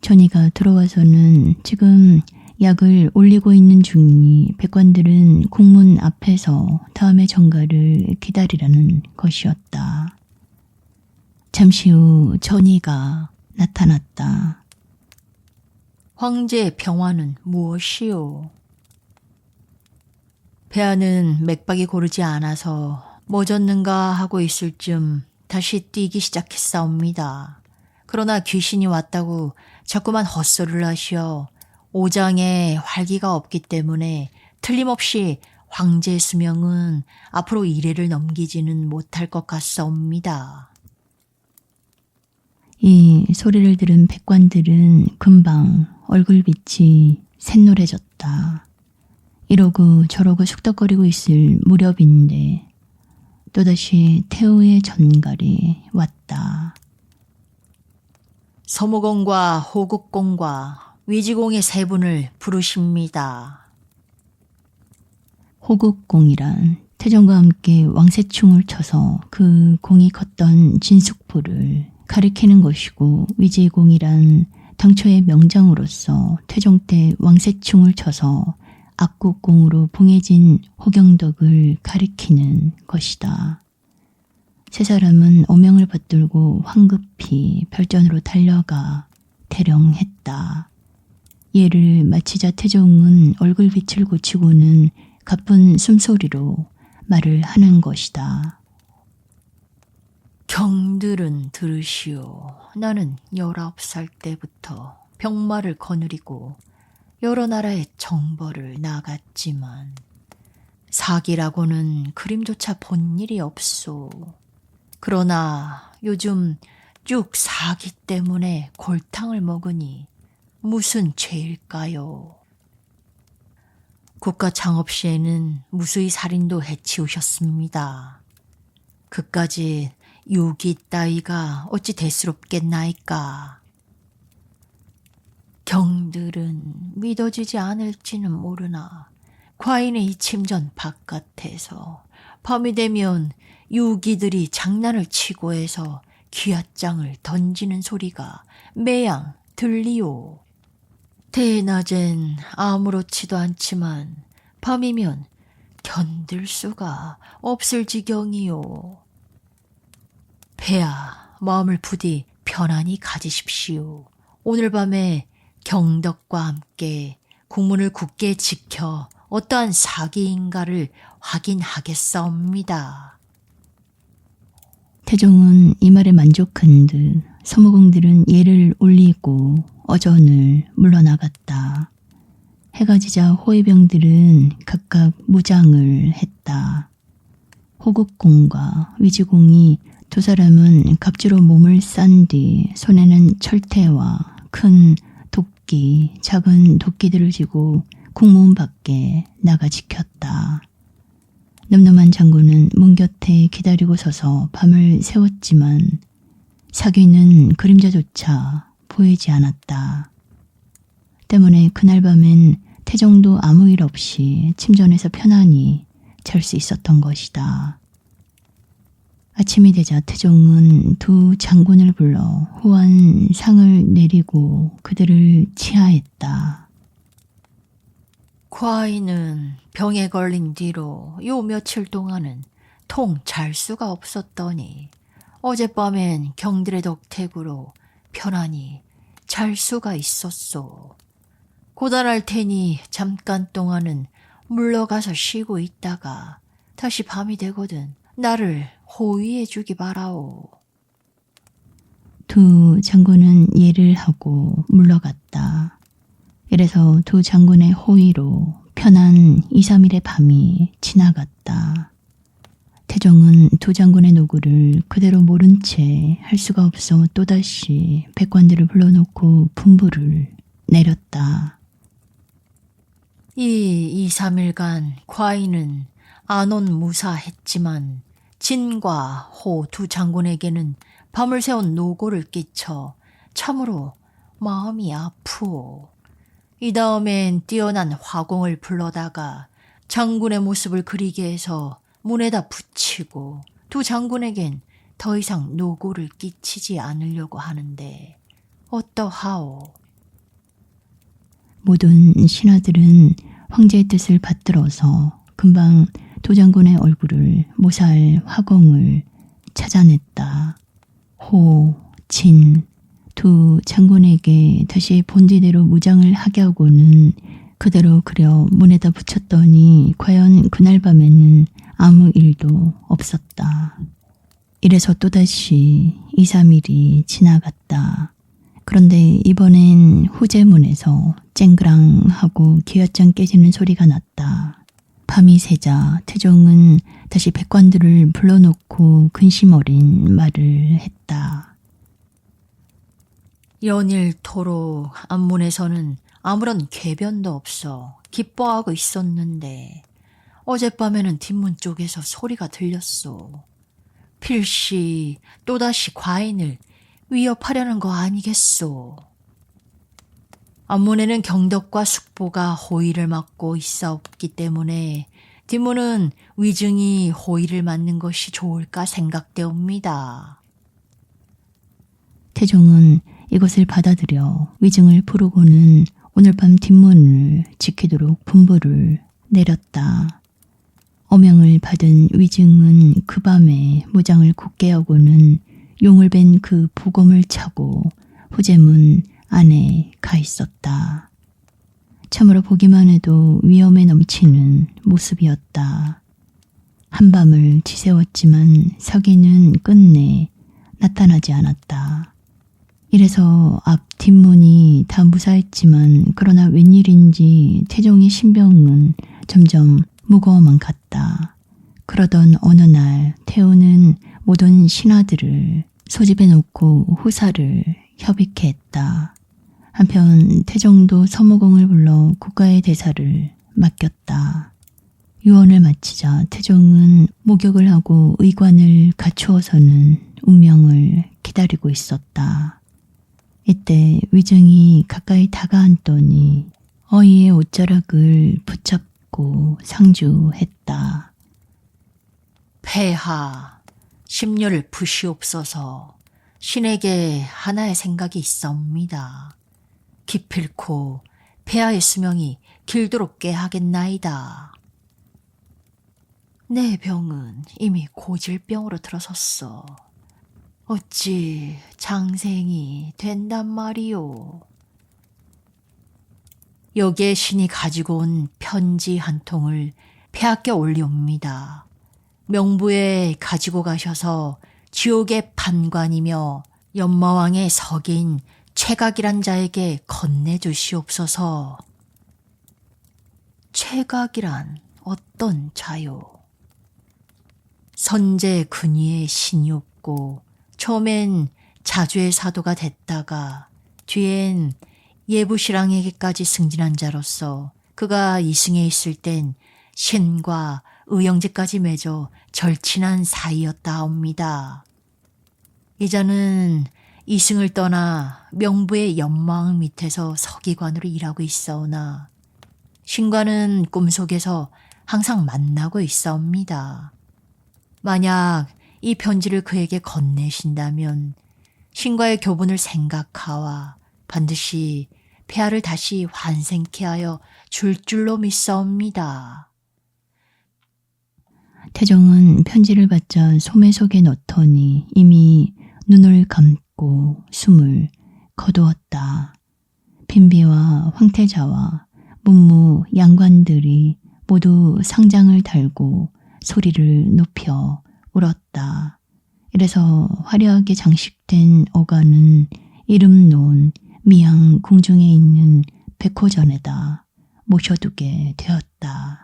전이가 들어와서는 지금 약을 올리고 있는 중이니 백관들은 궁문 앞에서 다음의 전갈을 기다리라는 것이었다. 잠시 후 전이가 나타났다. 황제의 병화는 무엇이오? 폐하는 맥박이 고르지 않아서 뭐 졌는가 하고 있을 즈음 다시 뛰기 시작했사옵니다. 그러나 귀신이 왔다고 자꾸만 헛소리를 하시어 오장에 활기가 없기 때문에 틀림없이 황제 수명은 앞으로 1회를 넘기지는 못할 것 같사옵니다. 이 소리를 들은 백관들은 금방 얼굴빛이 샛노래졌다. 이러고 저러고 숙덕거리고 있을 무렵인데 또다시 태우의 전갈이 왔다. 서무공과 호국공과 위지공의 세 분을 부르십니다. 호국공이란 태종과 함께 왕세충을 쳐서 그 공이 컸던 진숙부를 가리키는 것이고, 위지공이란 당초의 명장으로서 태종 때 왕세충을 쳐서 압국공으로 봉해진 호경덕을 가리키는 것이다. 세 사람은 오명을 받들고 황급히 별전으로 달려가 대령했다. 예를 마치자 태종은 얼굴빛을 고치고는 가쁜 숨소리로 말을 하는 것이다. 경들은 들으시오. 나는 19살 때부터 병마를 거느리고 여러 나라의 정벌을 나갔지만 사기라고는 그림조차 본 일이 없소. 그러나 요즘 쭉 사기 때문에 골탕을 먹으니 무슨 죄일까요? 국가 창업 시에는 무수히 살인도 해치우셨습니다. 그까지 유기 따위가 어찌 대수롭겠나이까. 경들은 믿어지지 않을지는 모르나 과인의 이 침전 바깥에서 밤이 되면 유기들이 장난을 치고 해서 귀앗장을 던지는 소리가 매양 들리오. 대낮엔 아무렇지도 않지만 밤이면 견딜 수가 없을 지경이오. 폐하, 마음을 부디 편안히 가지십시오. 오늘 밤에 경덕과 함께 국문을 굳게 지켜 어떠한 사기인가를 확인하겠사옵니다. 태종은 이 말에 만족한 듯 서무공들은 예를 올리고 어전을 물러나갔다. 해가 지자 호위병들은 각각 무장을 했다. 호국공과 위지공이 두 사람은 갑주로 몸을 싼 뒤 손에는 철퇴와 큰 도끼, 작은 도끼들을 쥐고 국문 밖에 나가 지켰다. 늠름한 장군은 문 곁에 기다리고 서서 밤을 새웠지만 사귀는 그림자조차 보이지 않았다. 때문에 그날 밤엔 태종도 아무 일 없이 침전에서 편안히 잘 수 있었던 것이다. 아침이 되자 태종은 두 장군을 불러 호환 상을 내리고 그들을 치하했다. 과인은 병에 걸린 뒤로 요 며칠 동안은 통 잘 수가 없었더니 어젯밤엔 경들의 덕택으로 편안히 잘 수가 있었소. 고단할 테니 잠깐 동안은 물러가서 쉬고 있다가 다시 밤이 되거든 나를 호위해 주기 바라오. 두 장군은 예를 하고 물러갔다. 이래서 두 장군의 호위로 편한 2, 3일의 밤이 지나갔다. 태종은 두 장군의 노구를 그대로 모른 채 할 수가 없어 또다시 백관들을 불러놓고 분부를 내렸다. 이 2, 3일간 과인은 안온무사했지만 진과 호 두 장군에게는 밤을 새운 노고를 끼쳐 참으로 마음이 아프오. 이 다음엔 뛰어난 화공을 불러다가 장군의 모습을 그리게 해서 문에다 붙이고 두 장군에겐 더 이상 노고를 끼치지 않으려고 하는데 어떠하오? 모든 신하들은 황제의 뜻을 받들어서 금방 두 장군의 얼굴을 모사할 화공을 찾아냈다. 호, 진 두 장군에게 다시 본디대로 무장을 하게 하고는 그대로 그려 문에다 붙였더니 과연 그날 밤에는 아무 일도 없었다. 이래서 또다시 2, 3일이 지나갔다. 그런데 이번엔 후제문에서 쨍그랑 하고 기왓장 깨지는 소리가 났다. 밤이 새자 태종은 다시 백관들을 불러놓고 근심 어린 말을 했다. 연일토록 안문에서는 아무런 궤변도 없어 기뻐하고 있었는데 어젯밤에는 뒷문 쪽에서 소리가 들렸소. 필시 또다시 과인을 위협하려는 거 아니겠소. 앞문에는 경덕과 숙보가 호의를 맡고 있사옵기 때문에 뒷문은 위증이 호의를 맡는 것이 좋을까 생각되옵니다. 태종은 이것을 받아들여 위증을 부르고는 오늘 밤 뒷문을 지키도록 분부를 내렸다. 어명을 받은 위증은 그 밤에 무장을 굳게 하고는 용을 벤 그 부검을 차고 후제문 안에 가 있었다. 참으로 보기만 해도 위험에 넘치는 모습이었다. 한밤을 지새웠지만 서기는 끝내 나타나지 않았다. 이래서 앞 뒷문이 다 무사했지만 그러나 웬일인지 태종의 신병은 점점 무거워만 갔다. 그러던 어느 날 태우는 모든 신하들을 소집해 놓고 후사를 협의케 했다. 한편 태종도 서무공을 불러 국가의 대사를 맡겼다. 유언을 마치자 태종은 목욕을 하고 의관을 갖추어서는 운명을 기다리고 있었다. 이때 위증이 가까이 다가앉더니 어이의 옷자락을 붙잡고 상주했다. 폐하, 심려를 부시옵소서. 신에게 하나의 생각이 있사옵니다. 기필코 폐하의 수명이 길도록 꾀하겠나이다. 내 병은 이미 고질병으로 들어섰어. 어찌 장생이 된단 말이오. 여기에 신이 가지고 온 편지 한 통을 폐하께 올리옵니다. 명부에 가지고 가셔서 지옥의 판관이며 연마왕의 석인 최각이란 자에게 건네주시옵소서. 최각이란 어떤 자요? 선제 근위의 신이었고 처음엔 자주의 사도가 됐다가 뒤엔 예부시랑에게까지 승진한 자로서 그가 이승에 있을 땐 신과 의형제까지 맺어 절친한 사이였다옵니다. 이자는 이승을 떠나 명부의 연마왕 밑에서 서기관으로 일하고 있사오나 신과는 꿈속에서 항상 만나고 있사옵니다. 만약 이 편지를 그에게 건네신다면 신과의 교분을 생각하와 반드시 폐하를 다시 환생케 하여 줄 줄로 믿사옵니다. 태종은 편지를 받자 소매 속에 넣더니 이미 눈을 감고 숨을 거두었다. 빈비와 황태자와 문무 양관들이 모두 상장을 달고 소리를 높여 울었다. 이래서 화려하게 장식된 어가는 이름 놓은 미양 궁중에 있는 백호전에다 모셔두게 되었다.